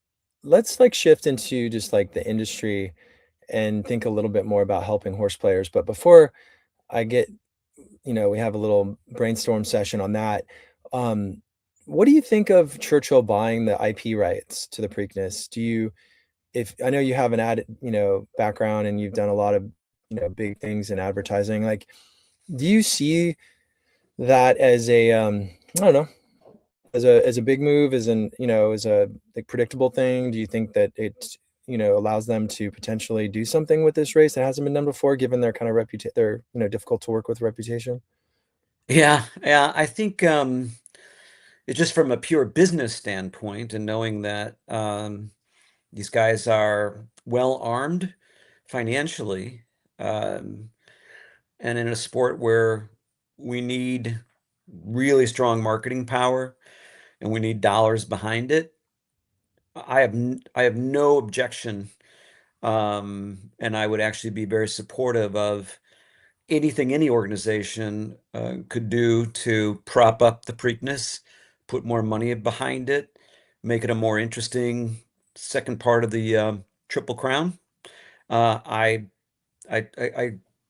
let's like shift into just like the industry and think a little bit more about helping horse players. But before I get, we have a little brainstorm session on that. Um, what do you think of Churchill buying the IP rights to the Preakness? If I know you have an ad, background and you've done a lot of, big things in advertising, like, do you see that as I don't know, as a big move, as a like predictable thing? Do you think that it, allows them to potentially do something with this race that hasn't been done before, given their kind of their, difficult to work with reputation? Yeah, yeah, I think it's just from a pure business standpoint and knowing that these guys are well armed financially, um, and in a sport where we need really strong marketing power and we need dollars behind it. I have no objection, and I would actually be very supportive of anything any organization could do to prop up the Preakness, put more money behind it, make it a more interesting second part of the Triple Crown. I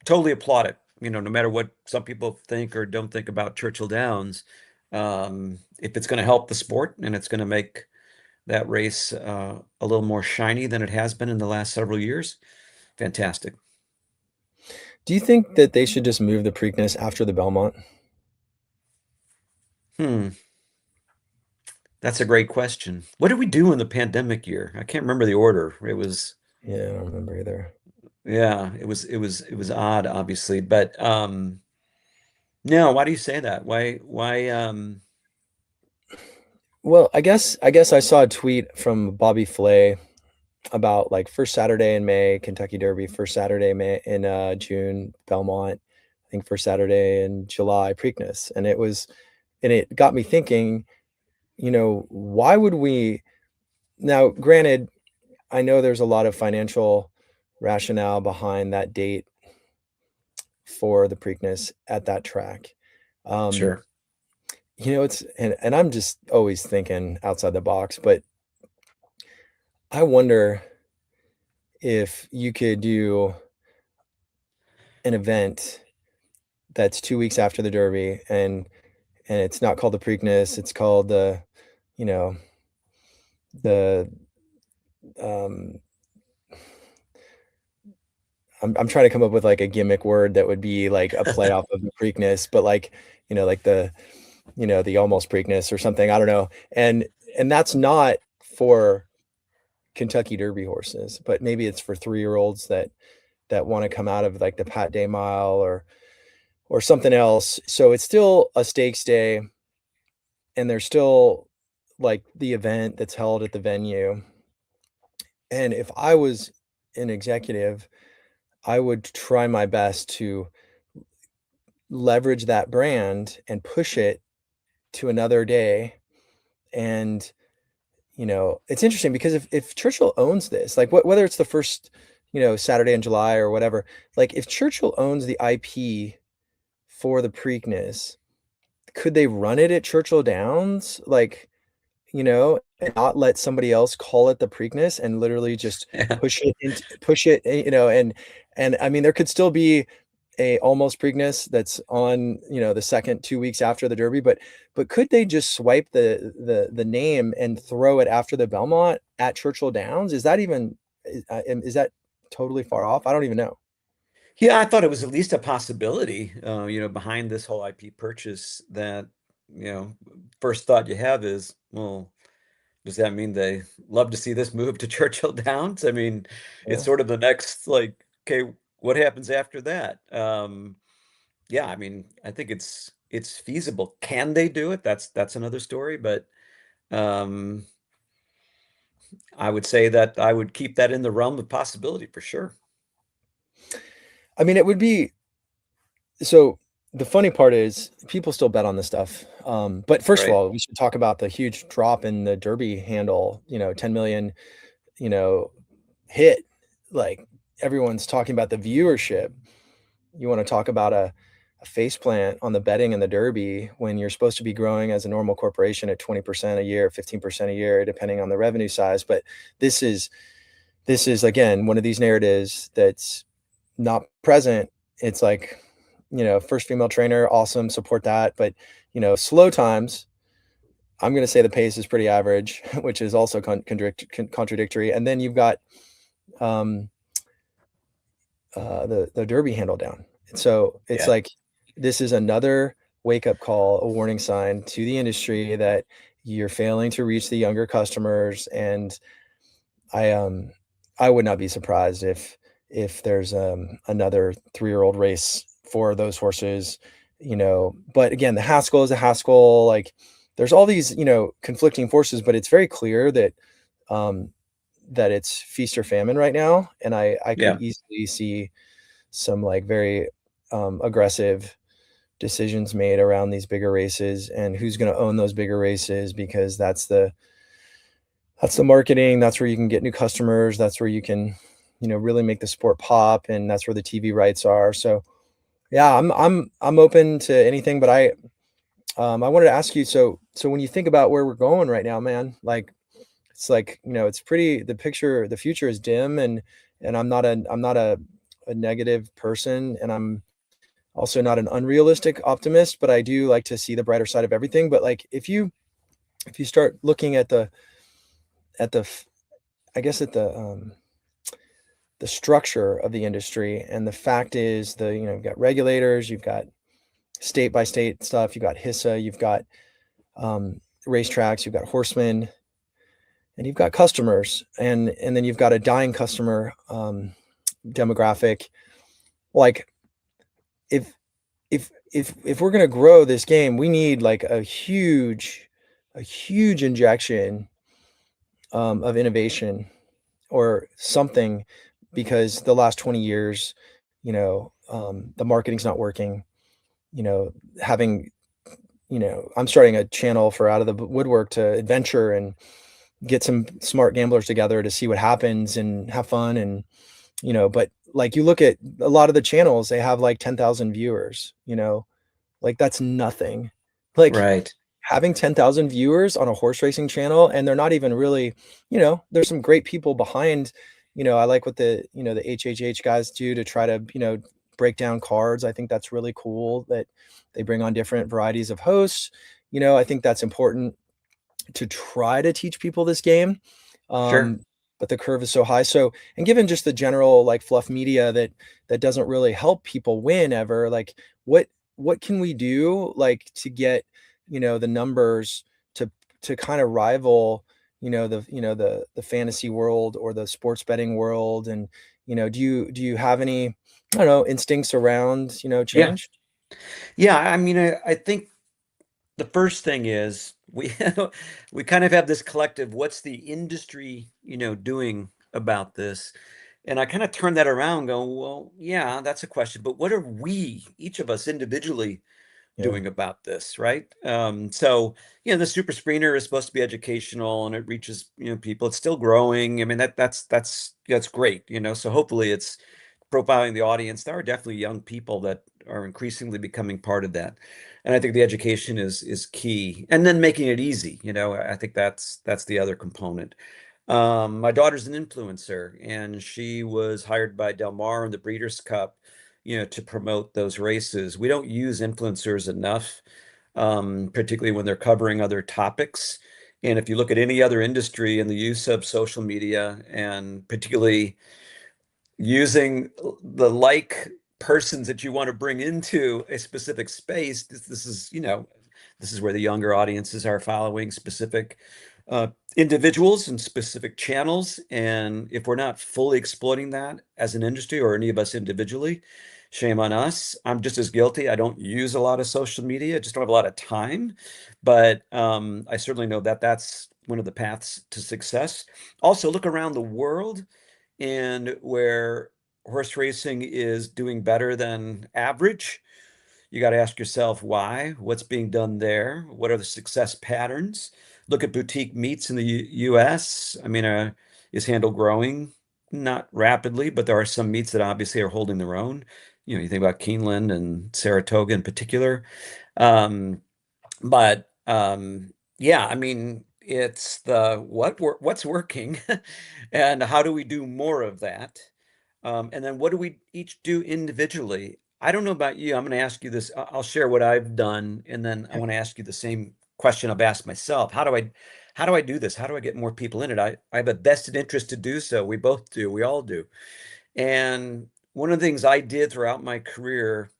totally applaud it. No matter what some people think or don't think about Churchill Downs, if it's going to help the sport and it's going to make that race a little more shiny than it has been in the last several years, fantastic. Do you think that they should just move the Preakness after the Belmont? Hmm, that's a great question. What did we do in the pandemic year? I can't remember the order. It was, Yeah, I don't remember either. yeah, it was odd, obviously, but no, why do you say that? Why Well, I guess I saw a tweet from Bobby Flay about like first Saturday in May, Kentucky Derby, first Saturday May in June, Belmont, I think first Saturday in July, Preakness. And it got me thinking, why would we now, granted, I know there's a lot of financial rationale behind that date for the Preakness at that track. Um, Sure. and I'm just always thinking outside the box, but I wonder if you could do an event that's 2 weeks after the Derby, and it's not called the Preakness, it's called you know, the um, I'm trying to come up with like a gimmick word that would be like a play off of the Preakness, but like, like the almost Preakness or something. I don't know. And that's not for Kentucky Derby horses, but maybe it's for 3-year-olds that want to come out of like the Pat Day Mile or something else. So it's still a stakes day, and there's still like the event that's held at the venue. And if I was an executive, I would try my best to leverage that brand and push it to another day. And it's interesting because if Churchill owns this, like whether it's the first, Saturday in July or whatever, like if Churchill owns the IP for the Preakness, could they run it at Churchill Downs? Like, and not let somebody else call it the Preakness and literally just Yeah. push it, and I mean, there could still be a almost Preakness that's on, the second 2 weeks after the Derby, but could they just swipe the name and throw it after the Belmont at Churchill Downs? Is that totally far off? I don't even know. Yeah, I thought it was at least a possibility, behind this whole IP purchase that, first thought you have is, well, does that mean they love to see this move to Churchill Downs? I mean, it's Yeah. sort of the next, like, okay, what happens after that? Yeah, I mean, I think it's feasible. Can they do it? That's another story, but um, I would say that I would keep that in the realm of possibility for sure. I mean, it would be so the funny part is people still bet on this stuff. But first of Right. all, we should talk about the huge drop in the Derby handle, 10 million, you know, hit. Like everyone's talking about the viewership. You want to talk about a face plant on the betting and the Derby when you're supposed to be growing as a normal corporation at 20% a year, 15% a year, depending on the revenue size. But this is this is again one of these narratives that's not present. It's like, first female trainer, awesome, support that. But, slow times, I'm going to say the pace is pretty average, which is also contradictory. And then you've got um, the Derby handle down. And so it's Yeah. like this is another wake up call, a warning sign to the industry that you're failing to reach the younger customers. And I um I would not be surprised if there's another 3-year-old race for those horses, but again, the Haskell is a Haskell, like there's all these, conflicting forces, but it's very clear um that it's feast or famine right now. And I could Yeah. easily see some like very aggressive decisions made around these bigger races and who's going to own those bigger races, because that's the marketing. That's where you can get new customers. That's where you can, really make the sport pop, and that's where the TV rights are. So yeah, I'm open to anything, but I wanted to ask you. So when you think about where we're going right now, man, like it's like, it's pretty. The future is dim, and I'm not a negative person, and I'm also not an unrealistic optimist. But I do like to see the brighter side of everything. But like if you start looking at the I guess at the structure of the industry. And the fact is, you've got regulators, you've got state by state stuff, you've got HISA, you've got um, racetracks, you've got horsemen, and you've got customers, and then you've got a dying customer demographic. Like if if we're gonna grow this game, we need like a huge injection of innovation. or something, because the last 20 years, the marketing's not working. You know, having, I'm starting a channel for Out of the Woodwork to adventure and get some smart gamblers together to see what happens and have fun. And, but like you look at a lot of the channels, they have like 10,000 viewers, like that's nothing. Like Right. having 10,000 viewers on a horse racing channel, and they're not even really, there's some great people behind, I like what the HHH guys do to try to, break down cards. I think that's really cool that they bring on different varieties of hosts. I think that's important to try to teach people this game. Sure. Um, but the curve is so high. So, and given just the general like fluff media that doesn't really help people win ever, like what can we do like to get, the numbers to kind of rival, the fantasy world or the sports betting world? And, do you have any, I don't know, instincts around, Yeah. change? Yeah. I mean, I think the first thing is we we kind of have this collective, what's the industry, doing about this? And I kind of turn that around and go, well, yeah, that's a question, but what are we, each of us individually Yeah. doing about this, right? So, the super screener is supposed to be educational and it reaches, people. It's still growing. I mean, that's great, so hopefully it's profiling the audience. There are definitely young people that are increasingly becoming part of that. And I think the education is key. And then making it easy, I think that's the other component. My daughter's an influencer, and she was hired by Del Mar in the Breeders' Cup, to promote those races. We don't use influencers enough, particularly when they're covering other topics. And if you look at any other industry and the use of social media, and particularly using the like persons that you want to bring into a specific space, this is, this is where the younger audiences are following specific individuals and specific channels. And if we're not fully exploiting that as an industry, or any of us individually, shame on us. I'm just as guilty. I don't use a lot of social media. I just don't have a lot of time. But I certainly know that that's one of the paths to success. Also, look around the world, and where horse racing is doing better than average, you got to ask yourself why, what's being done there, what are the success patterns. Look at boutique meets in the US. I mean, is Handle growing? Not rapidly, but there are some meets that obviously are holding their own. You think about Keeneland and Saratoga in particular. Um, but yeah, I mean, it's the what's working and how do we do more of that? And then what do we each do individually? I don't know about you. I'm going to ask you this. I'll share what I've done, and then I want to ask you the same question I've asked myself. How do I do this? How do I get more people in it? I have a vested interest to do so. We both do. We all do. And one of the things I did throughout my career,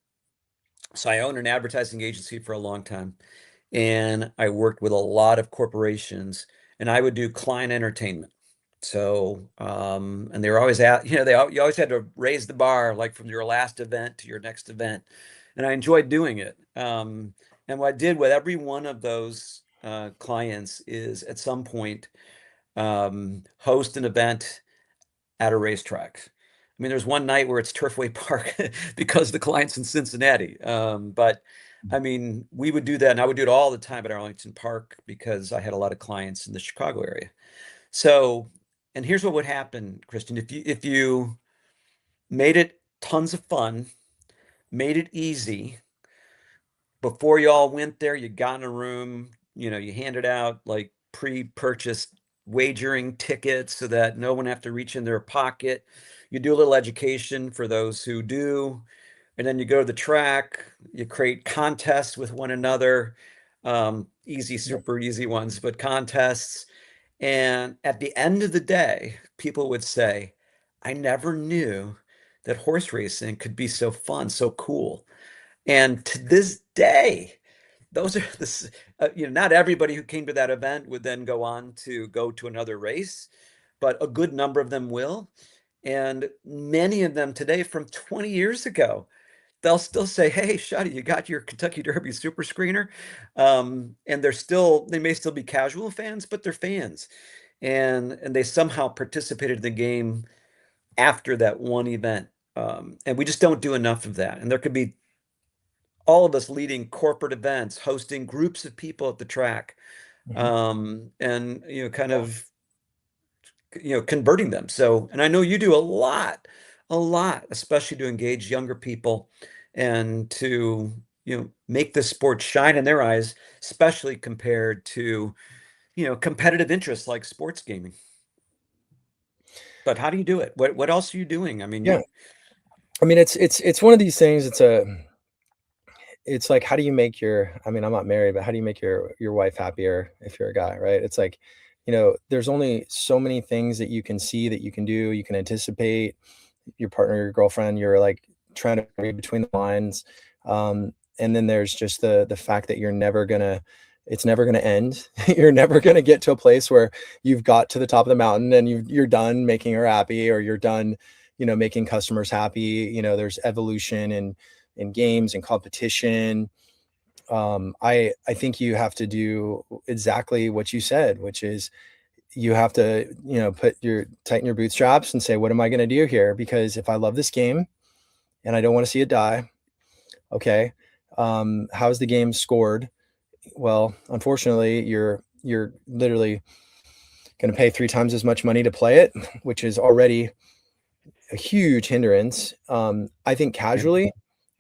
so I owned an advertising agency for a long time, and I worked with a lot of corporations, and I would do client entertainment. So, and they were always at, you always had to raise the bar, like from your last event to your next event. And I enjoyed doing it. And what I did with every one of those clients is at some point host an event at a racetrack. I mean, there's one night where it's Turfway Park because the client's in Cincinnati. But I mean, we would do that, and I would do it all the time at Arlington Park because I had a lot of clients in the Chicago area. So, and here's what would happen, Christian, if you made it tons of fun, made it easy, before you all went there, you got in a room, you handed out like pre-purchased wagering tickets so that no one have to reach in their pocket. You do a little education for those who do, and then you go to the track, you create contests with one another, easy, Yep. super easy ones, but contests. And at the end of the day, people would say, I never knew that horse racing could be so fun, so cool. And to this day, those are not everybody who came to that event would then go on to go to another race, but a good number of them will. And many of them today from 20 years ago, they'll still say, "Hey, Shutty, you got your Kentucky Derby Super Screener," and they may still be casual fans, but they're fans. and they somehow participated in the game after that one event. And we just don't do enough of that. And there could be all of us leading corporate events, hosting groups of people at the track, Mhm. and kind of converting them. So, and I know you do a lot, especially to engage younger people and to make the sport shine in their eyes, especially compared to competitive interests like sports gaming. But how do you do it? What else are you doing? I mean, Yeah. you I mean, it's one of these things, it's like, how do you make your I mean, I'm not married, but how do you make your wife happier if you're a guy, right? It's like, there's only so many things that you can see, that you can do, you can anticipate. Your partner, your girlfriend, you're, like, trying to read between the lines, and then there's just the fact that it's never gonna end. You're never gonna get to a place where you've got to the top of the mountain and you're done making her happy, or you're done, making customers happy. There's evolution in games and competition. I think you have to do exactly what you said, which is you have to, tighten your bootstraps and say, what am I going to do here? Because if I love this game and I don't want to see it die, okay, how's the game scored? Well, unfortunately, you're literally going to pay 3 times as much money to play it, which is already a huge hindrance. I think yeah, casually,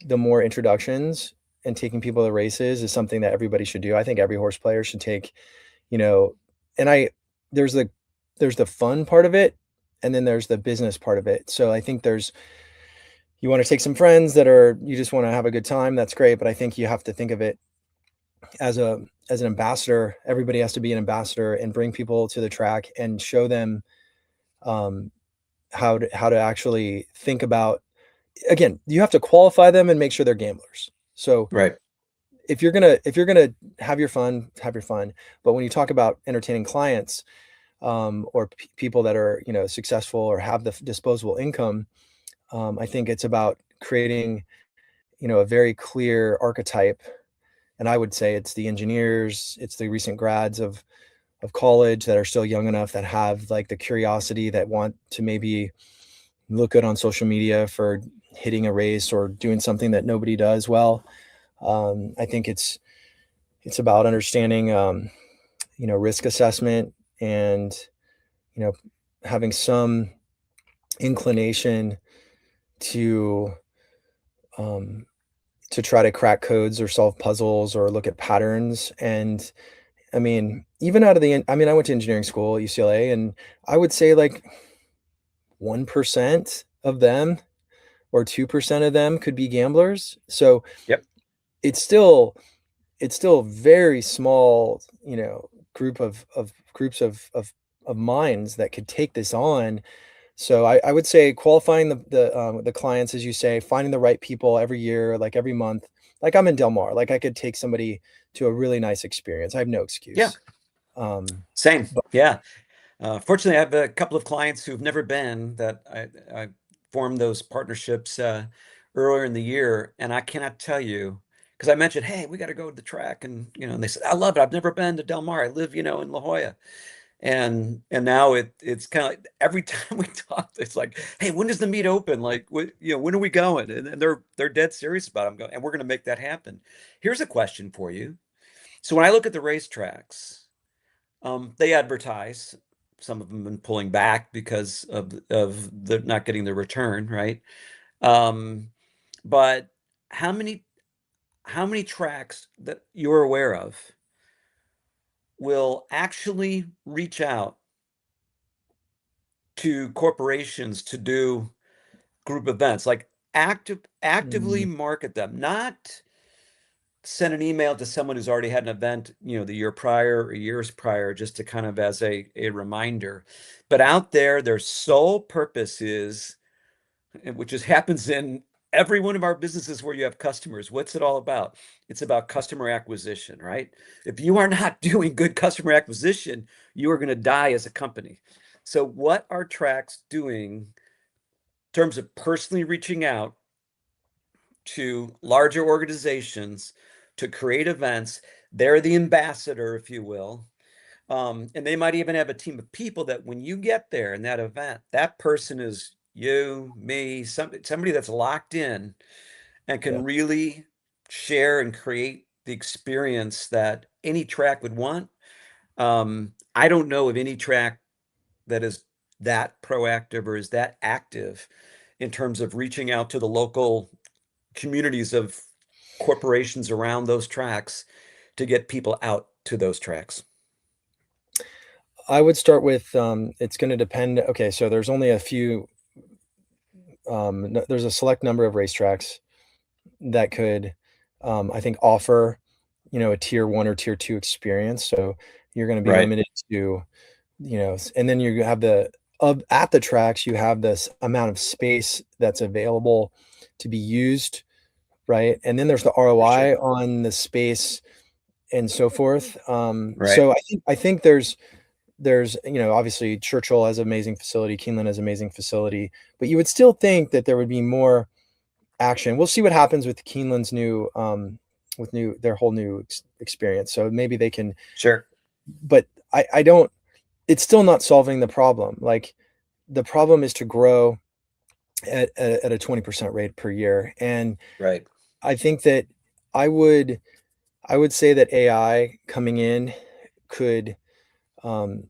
the more introductions and taking people to races is something that everybody should do. I think every horse player should take, you know, and I there's the fun part of it, and then there's the business part of it. So I think you want to take some friends that are you just want to have a good time. That's great, but I think you have to think of it as an ambassador. Everybody has to be an ambassador and bring people to the track and show them um, how to actually think about. Again, you have to qualify them and make sure they're gamblers. So right. if you're gonna have your fun, have your fun. But when you talk about entertaining clients, or people that are successful or have the disposable income, I think it's about creating a very clear archetype. And I would say it's the engineers, it's the recent grads of college that are still young enough, that have like the curiosity, that want to maybe look good on social media for hitting a race or doing something that nobody does well. I think it's about understanding risk assessment, and you know having some inclination to um, to try to crack codes or solve puzzles or look at patterns. And I mean, even out of I mean, I went to engineering school at UCLA, and I would say like 1% of them or 2% of them could be gamblers. So Yep. it's still it's still a very small, group of groups of minds that could take this on. So I would say qualifying the clients, as you say, finding the right people every year, like every month. Like I'm in Del Mar, like I could take somebody to a really nice experience. I have no Yeah. excuse. Um, Same. but Yeah. Fortunately, I have a couple of clients who've never been that I formed those partnerships earlier in the year, and I cannot tell you because I mentioned, hey, we got to go to the track, and and they said, I love it. I've never been to Del Mar. I live, in La Jolla, and now it's kind of like every time we talk, it's like, hey, when does the meet open? Like, when are we going? And they're dead serious about it. I'm going, and we're going to make that happen. Here's a question for you. So when I look at the racetracks. They advertise. Some of them have been pulling back because of the not getting the return, right? Um, but how many how many tracks that you're aware of will actually reach out to corporations to do group events, like actively mm, market them, not send an email to someone who's already had an event, the year prior or years prior, just to kind of as a reminder. But out there, their sole purpose is, which just happens in every one of our businesses where you have customers. What's it all about? It's about customer acquisition, right? If you are not doing good customer acquisition, you are going to die as a company. So, what are tracks doing in terms of personally reaching out to larger organizations to create events? They're the ambassador, if you will. And they might even have a team of people that when you get there in that event, that person is you, me, somebody that's locked in and Yeah. can really share and create the experience that any track would want. I don't know of any track that is that proactive or is that active in terms of reaching out to the local communities of corporations around those tracks to get people out to those tracks. I would start with, it's gonna depend. Okay, so there's only a few, there's a select number of racetracks that could, I think, offer, a tier 1 or tier 2 experience. So you're gonna be Right. limited to, and then you have at the tracks, you have this amount of space that's available to be used, right? And then there's the For sure. ROI on the space and so forth. Right. So I think there's, obviously Churchill has an amazing facility, Keeneland has an amazing facility, but you would still think that there would be more action. We'll see what happens with Keeneland's new, with their whole new experience. So maybe they can, Sure. but I don't. It's still not solving the problem. Like the problem is to grow at a 20% rate per year, and Right. I think that I would I would say that AI coming in could,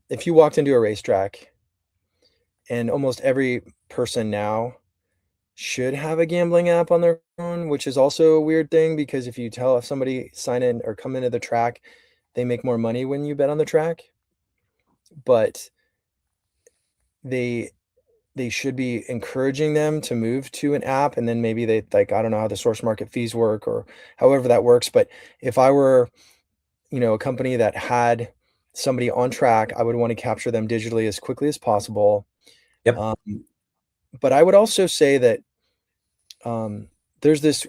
if you walked into a racetrack, and almost every person now should have a gambling app on their phone, which is also a weird thing because if somebody sign in or come into the track, they make more money when you bet on the track, but they they should be encouraging them to move to an app, and then maybe they like, I don't know how the source market fees work or however that works, but if I were, a company that had somebody on track, I would want to capture them digitally as quickly as possible. Yep. Um, but I would also say that, there's this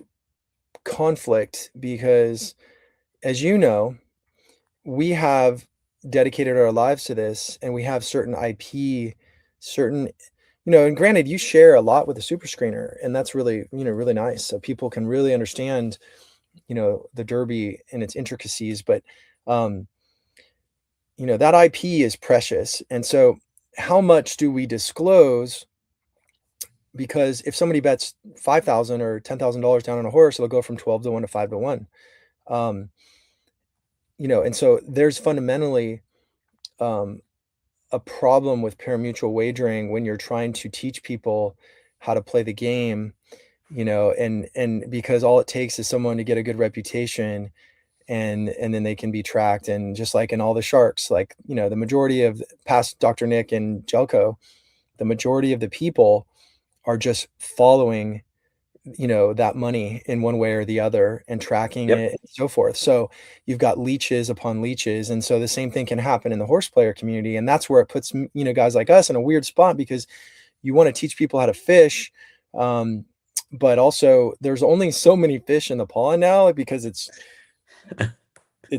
conflict because, as you know, we have dedicated our lives to this and we have certain IP, certain, and granted, you share a lot with the super screener, and that's really, really nice. So people can really understand, the Derby and its intricacies, but, um, that IP is precious. And so how much do we disclose? Because if somebody bets 5,000 or $10,000 down on a horse, it'll go from 12 to 1 to 5 to 1. Um, and so there's fundamentally, um, a problem with pari-mutuel wagering when you're trying to teach people how to play the game, and because all it takes is someone to get a good reputation, and then they can be tracked. And just like in all the sharks, like, the majority of past Dr. Nick and Jelko, the majority of the people are just following, that money in one way or the other and tracking Yep. it and so forth. So you've got leeches upon leeches. And so the same thing can happen in the horse player community. And that's where it puts, guys like us in a weird spot because you want to teach people how to fish. Um, but also there's only so many fish in the pond now because it's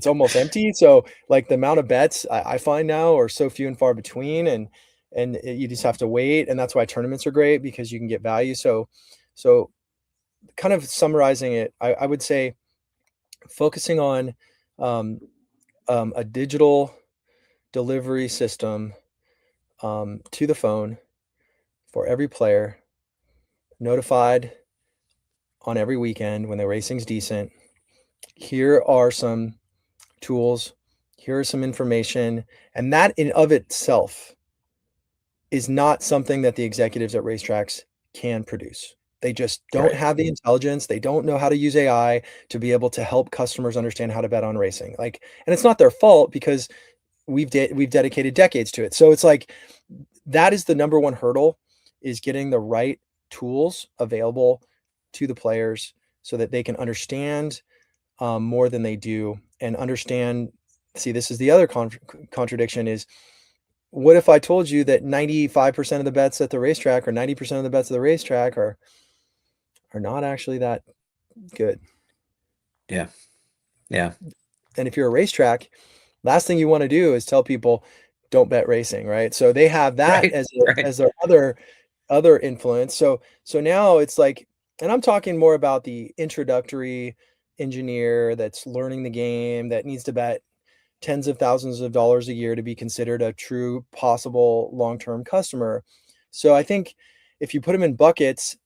almost empty. So like the amount of bets I find now are so few and far between, you just have to wait. And that's why tournaments are great because you can get value. So kind of summarizing it, I would say focusing on, um, a digital delivery system, to the phone for every player, notified on every weekend when the racing's decent. Here are some tools. Here is some information, and that in of itself is not something that the executives at racetracks can produce. They just don't Right. have the intelligence. They don't know how to use AI to be able to help customers understand how to bet on racing. Like, and it's not their fault because we've dedicated decades to it. So it's like that is the number one hurdle is getting the right tools available to the players so that they can understand, more than they do and understand. See, this is the other contradiction is what if I told you that 95% of the bets at the racetrack or 90% of the bets at the racetrack are not actually that good? Yeah. Yeah. And if you're a racetrack, last thing you want to do is tell people don't bet racing, right? So they have that Right. as Right. their other influence. So now it's like, and I'm talking more about the introductory engineer that's learning the game that needs to bet tens of thousands of dollars a year to be considered a true possible long-term customer. So I think if you put them in buckets,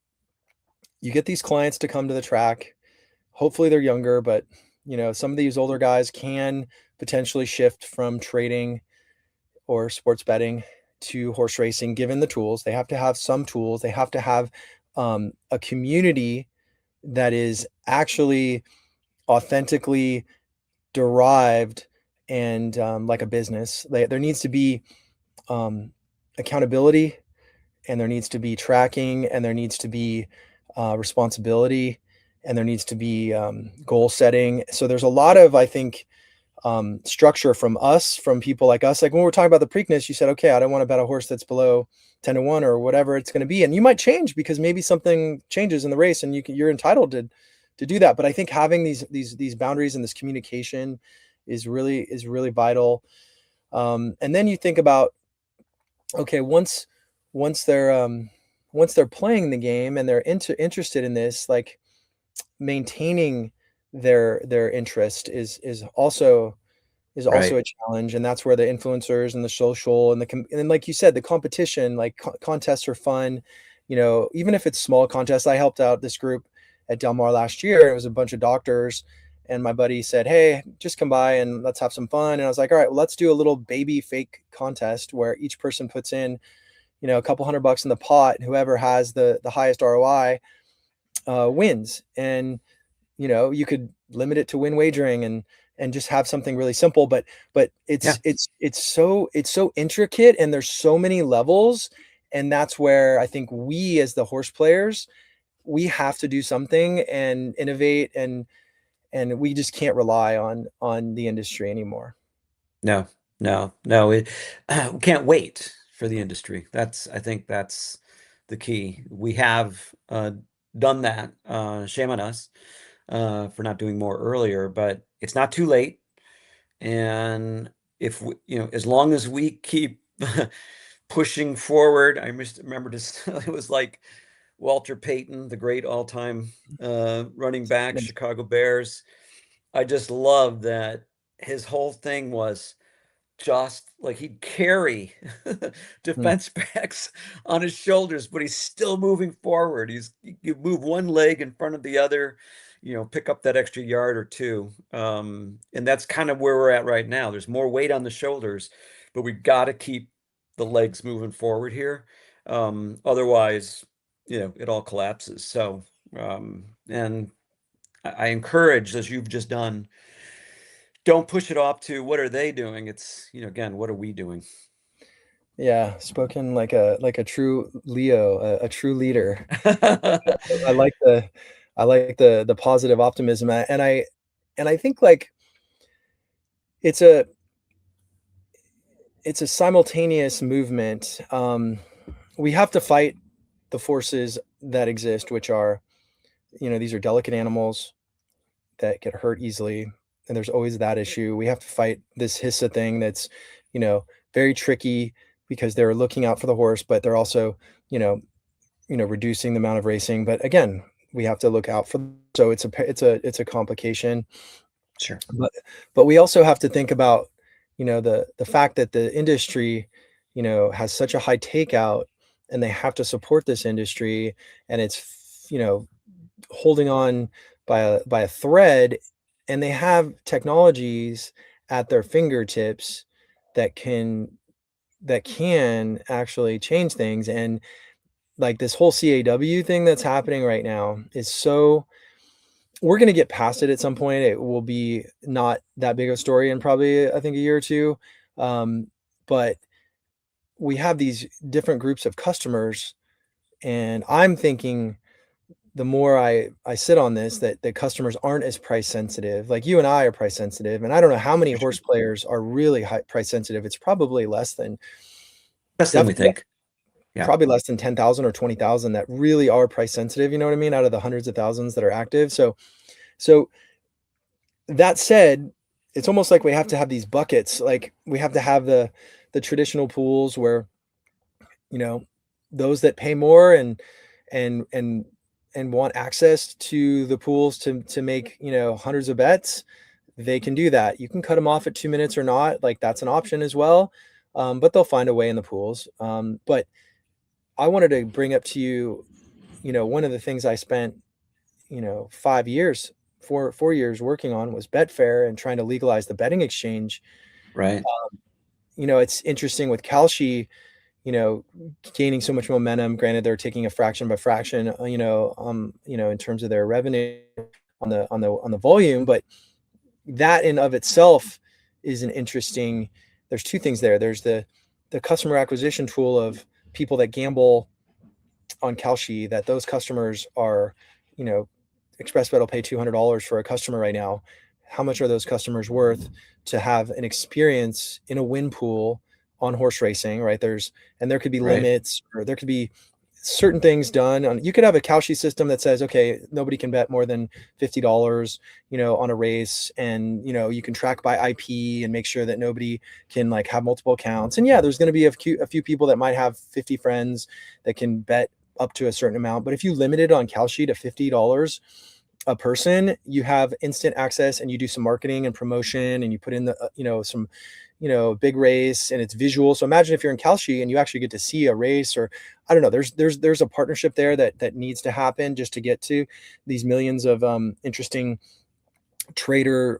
you get these clients to come to the track. Hopefully they're younger, but some of these older guys can potentially shift from trading or sports betting to horse racing, given the tools. They have to have some tools. They have to have a community that is actually authentically derived and like a business. There needs to be accountability, and there needs to be tracking, and there needs to be responsibility, and there needs to be goal setting. So there's a lot of, I think, structure from us, from people like us. Like when we're talking about the Preakness, you said, okay, I don't want to bet a horse that's below 10-1 or whatever it's going to be. And you might change because maybe something changes in the race, and you're entitled to do that. But I think having these boundaries and this communication is really vital. And then you think about, okay, once they're playing the game and they're interested in this, like maintaining their interest is also Right. a challenge. And that's where the influencers and the social and and like you said, the competition, like contests are fun, even if it's small contests. I helped out this group at Del Mar last year. It was a bunch of doctors, and my buddy said, hey, just come by and let's have some fun. And I was like, all right, well, let's do a little baby fake contest where each person puts in a couple $100 in the pot, and whoever has the highest ROI wins. And you could limit it to win wagering and just have something really simple. But Yeah. it's so intricate, and there's so many levels. And that's where I think we, as the horse players, we have to do something and innovate, and we just can't rely on the industry anymore. No, no. We can't wait for the industry. I think that's the key. We have done that. Shame on us for not doing more earlier, but it's not too late. And if we, as long as we keep pushing forward, I remember just it was like Walter Payton, the great all-time running back, Yes. Chicago Bears. I just love that his whole thing was just like he'd carry Mm. defense backs on his shoulders, but he's still moving forward. You move one leg in front of the other, pick up that extra yard or two. And that's kind of where we're at right now. There's more weight on the shoulders, but we've got to keep the legs moving forward here. Otherwise, it all collapses. So, and I encourage, as you've just done, don't push it off to what are they doing? It's, again, what are we doing? Yeah, spoken like a true Leo, a true leader. I like the positive optimism, and I think, like, it's a it's a simultaneous movement. We have to fight the forces that exist, which are, these are delicate animals that get hurt easily, and there's always that issue. We have to fight this HISA thing that's, very tricky because they're looking out for the horse, but they're also, you know reducing the amount of racing. But again, we have to look out for so it's a complication. Sure. But we also have to think about, the fact that the industry, has such a high takeout, and they have to support this industry, and it's, holding on by a thread, and they have technologies at their fingertips that can actually change things. And like this whole CAW thing that's happening right now is so we're going to get past it at some point. It will be not that big of a story in probably, I think, a year or two. But we have these different groups of customers, and I'm thinking the more I sit on this, that the customers aren't as price sensitive. Like you and I are price sensitive, and I don't know how many For sure. horse players are really high price sensitive. It's probably less than Best thing we definitely think. Yeah. probably less than 10,000 or 20,000 that really are price sensitive. You know what I mean? Out of the hundreds of thousands that are active. So that said, it's almost like we have to have these buckets. Like we have to have the traditional pools where, you know, those that pay more and and want access to the pools to make, hundreds of bets, they can do that. You can cut them off at 2 minutes or not. Like that's an option as well. But they'll find a way in the pools. But I wanted to bring up to you, one of the things I spent, 5 years, 4 years working on was Betfair and trying to legalize the betting exchange. Right. It's interesting with Kalshi, you know, gaining so much momentum. Granted, they're taking a fraction by fraction, in terms of their revenue on the volume, but that in of itself is an interesting. There's two things there. There's the customer acquisition tool of people that gamble on Kalshi, that those customers are, ExpressBet will pay $200 for a customer right now. How much are those customers worth to have an experience in a win pool on horse racing, right? There could be Right. limits, or there could be certain things done on. You could have a Kalshi system that says, okay, nobody can bet more than $50, on a race, and you can track by IP and make sure that nobody can like have multiple accounts. And yeah, there's going to be a few people that might have 50 friends that can bet up to a certain amount. But if you limit it on Kalshi to $50 a person, you have instant access, and you do some marketing and promotion, and you put in the some big race, and it's visual. So imagine if you're in Kalshi and you actually get to see a race, or I don't know, there's a partnership there that needs to happen just to get to these millions of interesting trader,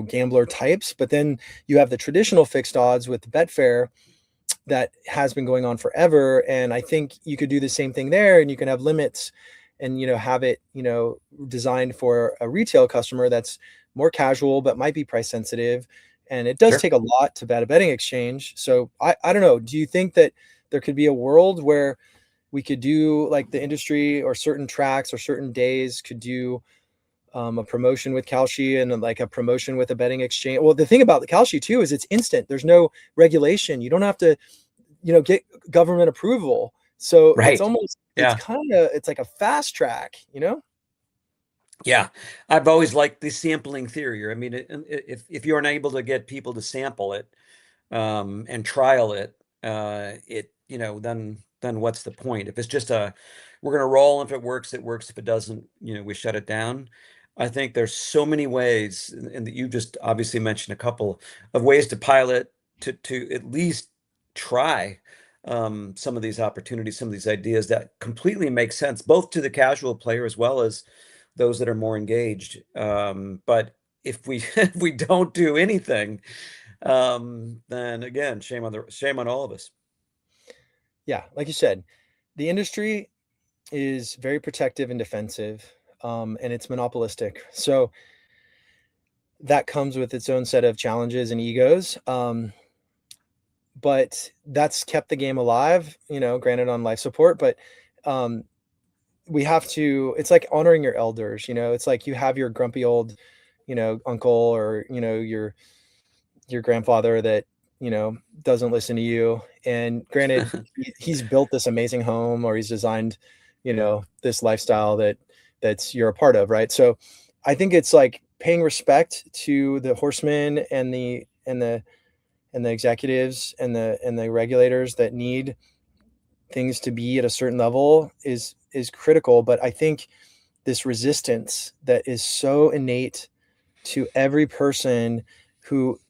gambler types. But then you have the traditional fixed odds with Betfair that has been going on forever. And I think you could do the same thing there, and you can have limits and, have it, designed for a retail customer that's more casual, but might be price sensitive. And it does Sure. take a lot to bet a betting exchange. So I don't know. Do you think that there could be a world where we could do like the industry, or certain tracks or certain days could do a promotion with Kalshi, and like a promotion with a betting exchange? Well, the thing about the Kalshi too is it's instant. There's no regulation. You don't have to, get government approval. So it's Right. almost, Yeah. it's like a fast track, Yeah. I've always liked the sampling theory. I mean, if you're unable to get people to sample it, and trial it, then what's the point? If it's just we're going to roll. If it works, it works. If it doesn't, we shut it down. I think there's so many ways, and that you just obviously mentioned a couple of ways to pilot, to at least try some of these opportunities, some of these ideas that completely make sense, both to the casual player as well as those that are more engaged. But if we if we don't do anything, then again, shame on all of us. Yeah, like you said, the industry is very protective and defensive, and it's monopolistic. So that comes with its own set of challenges and egos. But that's kept the game alive, granted on life support. But um, we have to, it's like honoring your elders. It's like you have your grumpy old, uncle, or, your grandfather that, doesn't listen to you. And granted, he's built this amazing home, or he's designed, this lifestyle that's you're a part of, right? So I think it's like paying respect to the horsemen, and the executives, and the regulators that need things to be at a certain level is critical. But I think this resistance that is so innate to every person who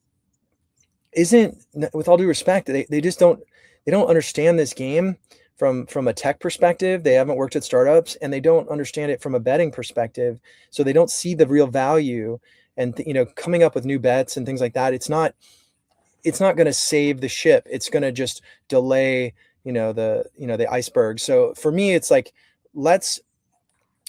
isn't, with all due respect, they just don't understand this game from a tech perspective. They haven't worked at startups, and they don't understand it from a betting perspective. So they don't see the real value, and coming up with new bets and things like that. It's not going to save the ship. It's going to just delay, the iceberg. So for me, it's like,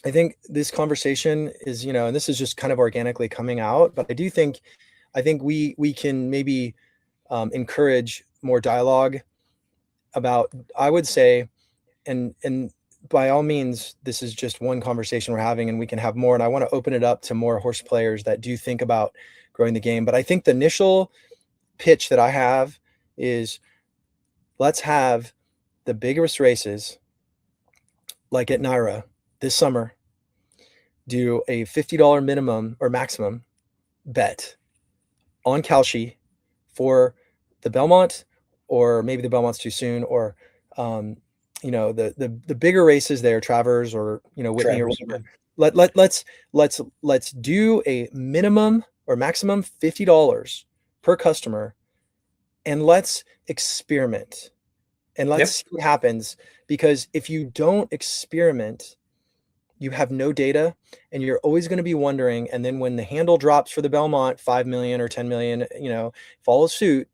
I think this conversation is, and this is just kind of organically coming out, but I think we can maybe encourage more dialogue about, I would say, and by all means, this is just one conversation we're having, and we can have more. And I want to open it up to more horse players that do think about growing the game. But I think the initial pitch that I have is, let's have the biggest races, like at Naira this summer, do a $50 minimum or maximum bet on Kalshi for the Belmont, or maybe the Belmont's too soon, or the bigger races there, Travers, or Whitney, or Travers. whatever. Let's do a minimum, or maximum $50 per customer, and let's experiment and let's Yep. see what happens. Because if you don't experiment, you have no data and you're always going to be wondering. And then when the handle drops for the Belmont 5 million or 10 million, follows suit,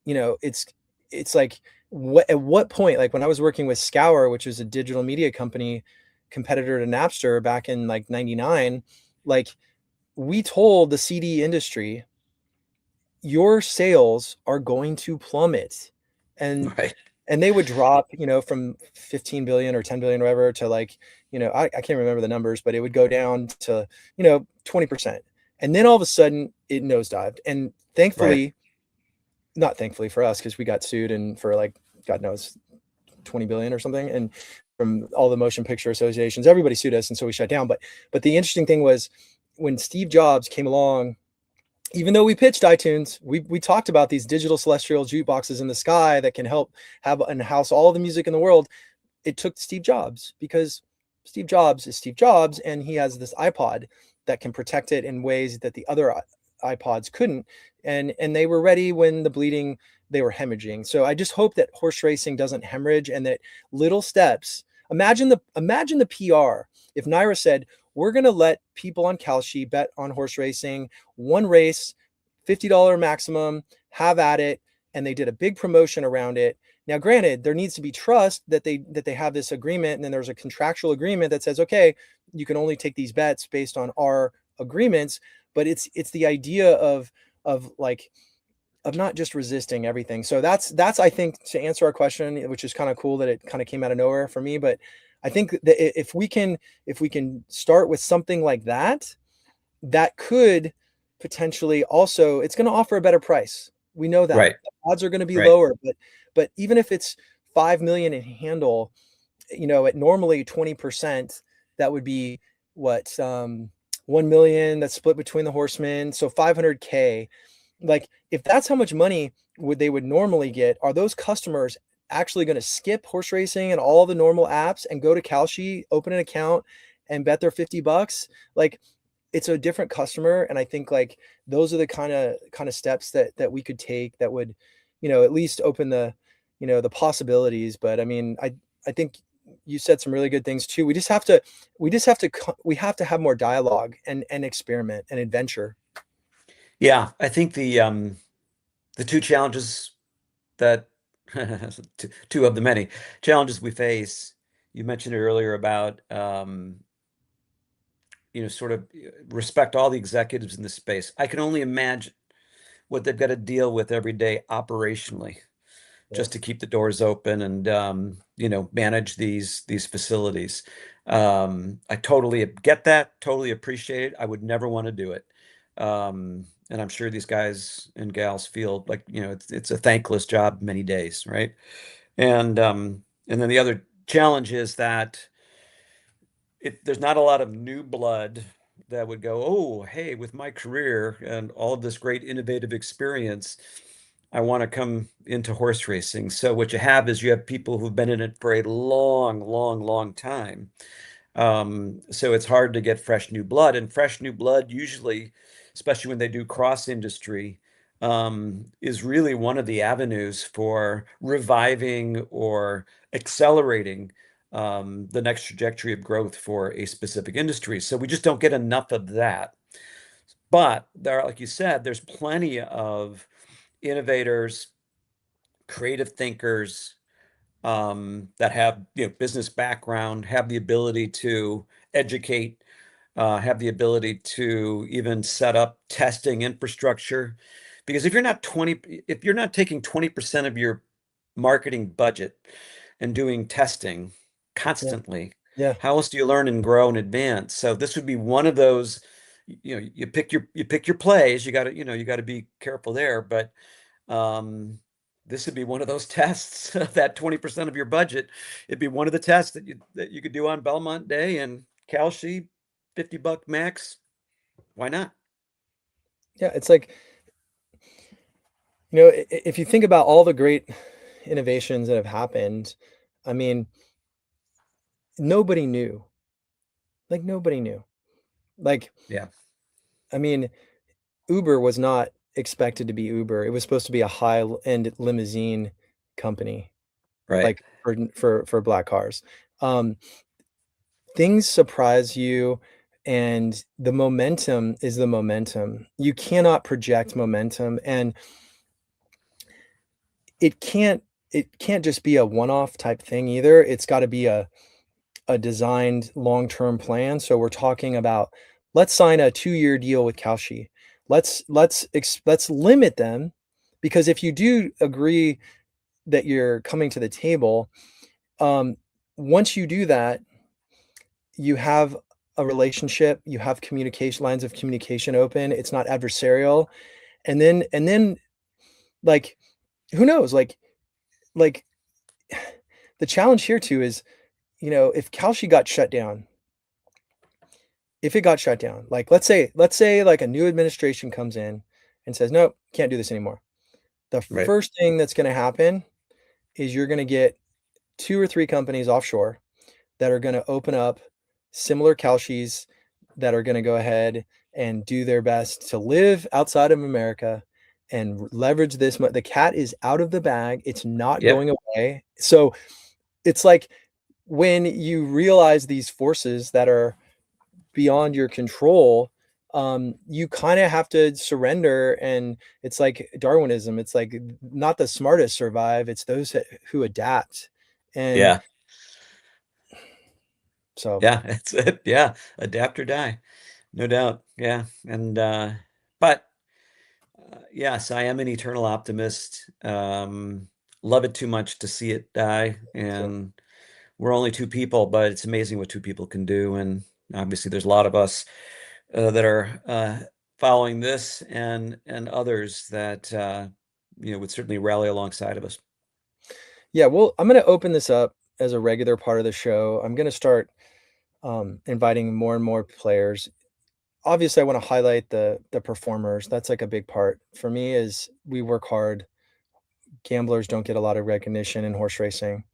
it's like, at what point, like when I was working with Scour, which is a digital media company, competitor to Napster back in like 99, like we told the CD industry, your sales are going to plummet. And Right. they would drop, from 15 billion or 10 billion, or whatever, to like, I can't remember the numbers, but it would go down to, 20%. And then all of a sudden it nosedived. And Right. thankfully, not thankfully for us, because we got sued and for like, God knows, 20 billion or something. And from all the motion picture associations, everybody sued us. And so we shut down. But the interesting thing was when Steve Jobs came along, even though we pitched iTunes, we talked about these digital celestial jukeboxes in the sky that can help have and house all the music in the world. It took Steve Jobs, because Steve Jobs is Steve Jobs, and he has this iPod that can protect it in ways that the other iPods couldn't. And they were ready when the bleeding, they were hemorrhaging. So I just hope that horse racing doesn't hemorrhage, and that little steps. Imagine the PR if Naira said, we're going to let people on Kalshi bet on horse racing, one race, $50 maximum, have at it. And they did a big promotion around it. Now, granted, there needs to be trust that they have this agreement, and then there's a contractual agreement that says, okay, you can only take these bets based on our agreements. But it's the idea of like, of not just resisting everything. So that's I think, to answer our question, which is kind of cool that it kind of came out of nowhere for me. But I think that if we can start with something like that, that could potentially also, it's going to offer a better price. We know that Right. the odds are going to be Right. lower, but even if it's 5 million in handle, at normally 20%, that would be what, 1 million that's split between the horsemen. So 500K. Like, if that's how much money they would normally get, are those customers actually going to skip horse racing and all the normal apps and go to Kalshi, open an account, and bet their $50? Like, it's a different customer. And I think like those are the kind of steps that we could take that would, at least open the possibilities. But I mean, I think you said some really good things too. We have to have more dialogue and experiment and adventure. Yeah. I think the two challenges that two of the many challenges we face, you mentioned it earlier about sort of respect all the executives in the space. I can only imagine what they've got to deal with every day operationally, Yeah. just to keep the doors open and manage these facilities. I totally get that, totally appreciate it. I would never want to do it. And I'm sure these guys and gals feel like, it's a thankless job many days, right? And then the other challenge is that there's not a lot of new blood that would go, oh, hey, with my career and all of this great innovative experience, I want to come into horse racing. So what you have is you have people who've been in it for a long, long, long time. So it's hard to get fresh new blood, and fresh new blood usually, especially when they do cross industry, is really one of the avenues for reviving or accelerating the next trajectory of growth for a specific industry. So we just don't get enough of that. But there, like you said, there's plenty of innovators, creative thinkers, that have business background, have the ability to educate, have the ability to even set up testing infrastructure. Because if you're not taking 20% of your marketing budget and doing testing Yeah. constantly, Yeah. how else do you learn and grow and advance? So this would be one of those, you pick your plays. You got to be careful there, but um, this would be one of those tests, that 20% of your budget. It'd be one of the tests that you could do on Belmont Day and Kalshi, $50 max. Why not? Yeah. It's like, if you think about all the great innovations that have happened, I mean, nobody knew. Like, nobody knew. Like, Yeah. I mean, Uber was not expected to be Uber. It was supposed to be a high-end limousine company, Right. like for black cars. Um, Things surprise you, and the momentum is the momentum. You cannot project momentum, and it can't it can't just be a one-off type thing either. It's got to be a designed long-term plan. So we're talking about, let's sign a 2-year deal with Kalshi. Let's limit them, because if you do agree that you're coming to the table, um, once you do that, you have a relationship, you have communication lines of communication open. It's not adversarial, and then like, who knows? Like the challenge here too is, if Kalshi got shut down, if it got shut down, like let's say like a new administration comes in and says, "Nope, can't do this anymore." The Right. first thing that's gonna happen is you're gonna get 2 or 3 companies offshore that are gonna open up similar Kalshis, that are gonna go ahead and do their best to live outside of America and leverage this. The cat is out of the bag. It's not Yep. going away. So it's like, when you realize these forces that are beyond your control, you kind of have to surrender. And it's like Darwinism. It's like, not the smartest survive, it's those who adapt. And Yeah. so, Yeah. That's it. Yeah. Adapt or die. No doubt. Yeah. And, but yes, I am an eternal optimist. Love it too much to see it die. so And we're only two people, but it's amazing what two people can do. And obviously, there's a lot of us that are following this, and others that would certainly rally alongside of us. yeah, well, I'm going to open this up as a regular part of the show. I'm going to start inviting more and more players. Obviously, I want to highlight the performers. That's like a big part for me. Is we work hard. Gamblers don't get a lot of recognition in horse racing,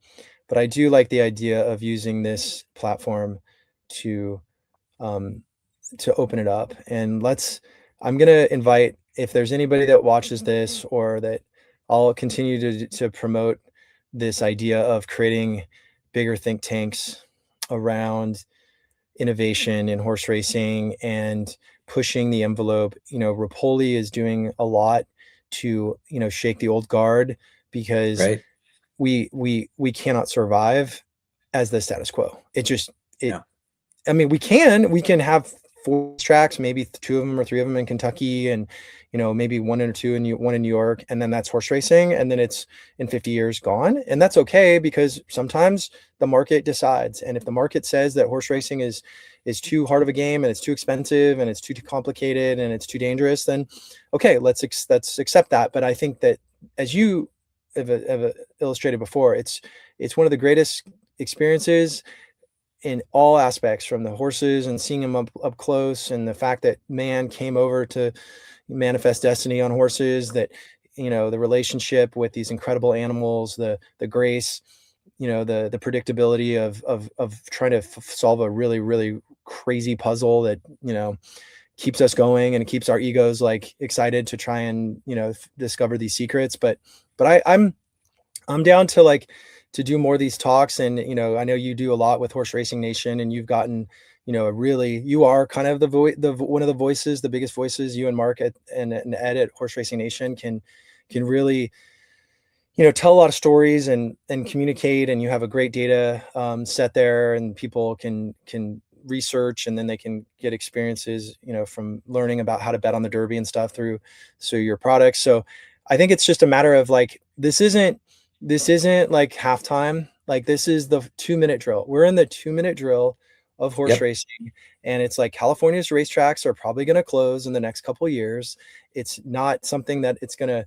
but I do like the idea of using this platform to um, to open it up. And I'm gonna invite, if there's anybody that watches this, or that, I'll continue to promote this idea of creating bigger think tanks around innovation in horse racing and pushing the envelope. Rapoli is doing a lot to, shake the old guard, because Right? we cannot survive as the status quo. It Yeah. I mean, we can have 4 tracks, maybe 2 of them or 3 of them in Kentucky, and, maybe 1 or 2 in one in New York, and then that's horse racing, and then it's in 50 years gone, and that's okay, because sometimes the market decides. And if the market says that horse racing is too hard of a game, and it's too expensive, and it's too complicated, and it's too dangerous, then okay, let's accept that. But I think that, as you have illustrated before, it's one of the greatest experiences in all aspects, from the horses and seeing them up close, and the fact that man came over to manifest destiny on horses, that, the relationship with these incredible animals, the grace, the predictability of trying to solve a really, really crazy puzzle that, keeps us going, and it keeps our egos like excited to try and, discover these secrets. But I'm down to, like, to do more of these talks. And, I know you do a lot with Horse Racing Nation, and you've gotten, you are kind of one of the voices, the biggest voices. You and Mark and Ed at Horse Racing Nation can really, tell a lot of stories and communicate. And you have a great data set there, and people can research, and then they can get experiences, from learning about how to bet on the Derby and stuff through your products. So I think it's just a matter of, like, this isn't like halftime. Like, this is the 2-minute drill. We're in the 2-minute drill of horse Yep. racing. And it's like, California's racetracks are probably going to close in the next couple of years. It's not something that it's going to,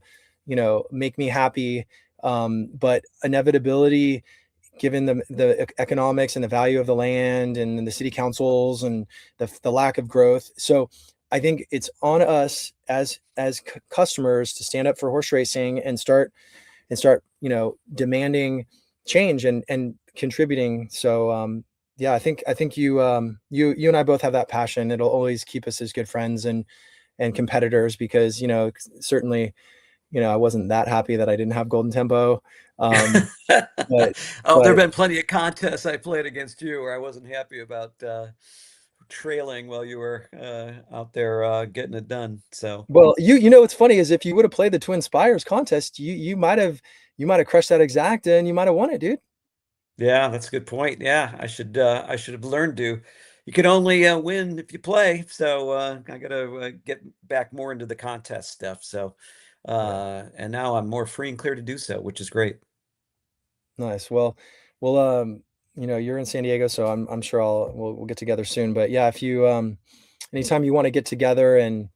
make me happy. But inevitability, given the economics and the value of the land and the city councils and the lack of growth. So I think it's on us as customers to stand up for horse racing and start demanding change and contributing. So yeah, I think you and I both have that passion. It'll always keep us as good friends. and competitors because, certainly, I wasn't that happy that I didn't have Golden Tempo. But Oh, there have but been plenty of contests I played against you where I wasn't happy about trailing while you were out there getting it done. So well, what's funny is if you would have played the Twin Spires contest, you might have crushed that exacta and you might have won it, dude. yeah, that's a good point. Yeah, I should have learned to. You can only win if you play. So I gotta get back more into the contest stuff. So Yeah. and now I'm more free and clear to do so, which is great. Nice. Well, you're in San Diego, so I'm sure we'll get together soon. But yeah, if you anytime you want to get together and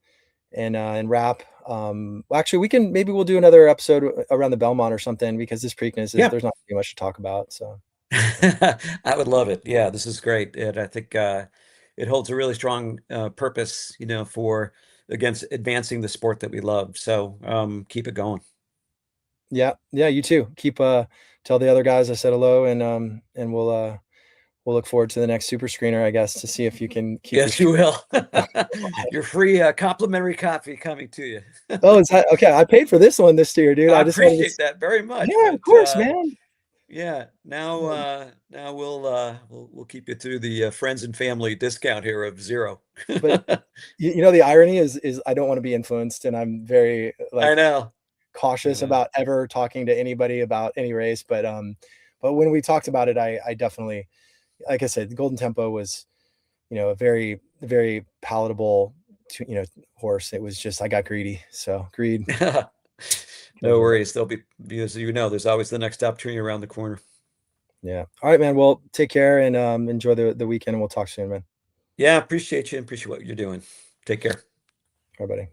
rap, well, actually maybe we'll do another episode around the Belmont or something because this Preakness Yeah. there's not too much to talk about. So I would love it. Yeah, this is great. And I think it holds a really strong purpose, for against advancing the sport that we love. So keep it going. yeah, yeah, you too. Tell the other guys I said hello and we'll look forward to the next super screener, I guess, to see if you can keep this Yes, you streak will. alive. Your free complimentary coffee coming to you. Oh, is that okay? I paid for this one this year, dude. I I just wanted to. appreciate that very much, Yeah, of but course, man. yeah, now we'll keep you through the friends and family discount here of 0. But the irony is I don't want to be influenced, and I'm very I like know. I cautious know. about ever talking to anybody about any race. But when we talked about it, I definitely, like I said, the Golden Tempo was, a very, very palatable, horse. It was just I got greedy, so greed No kills me. worries. There'll be, as you know, there's always the next opportunity around the corner. Yeah. All right, man. Well, take care and enjoy the weekend, and we'll talk soon, man. Yeah, appreciate you and appreciate what you're doing. Take care. All right, buddy.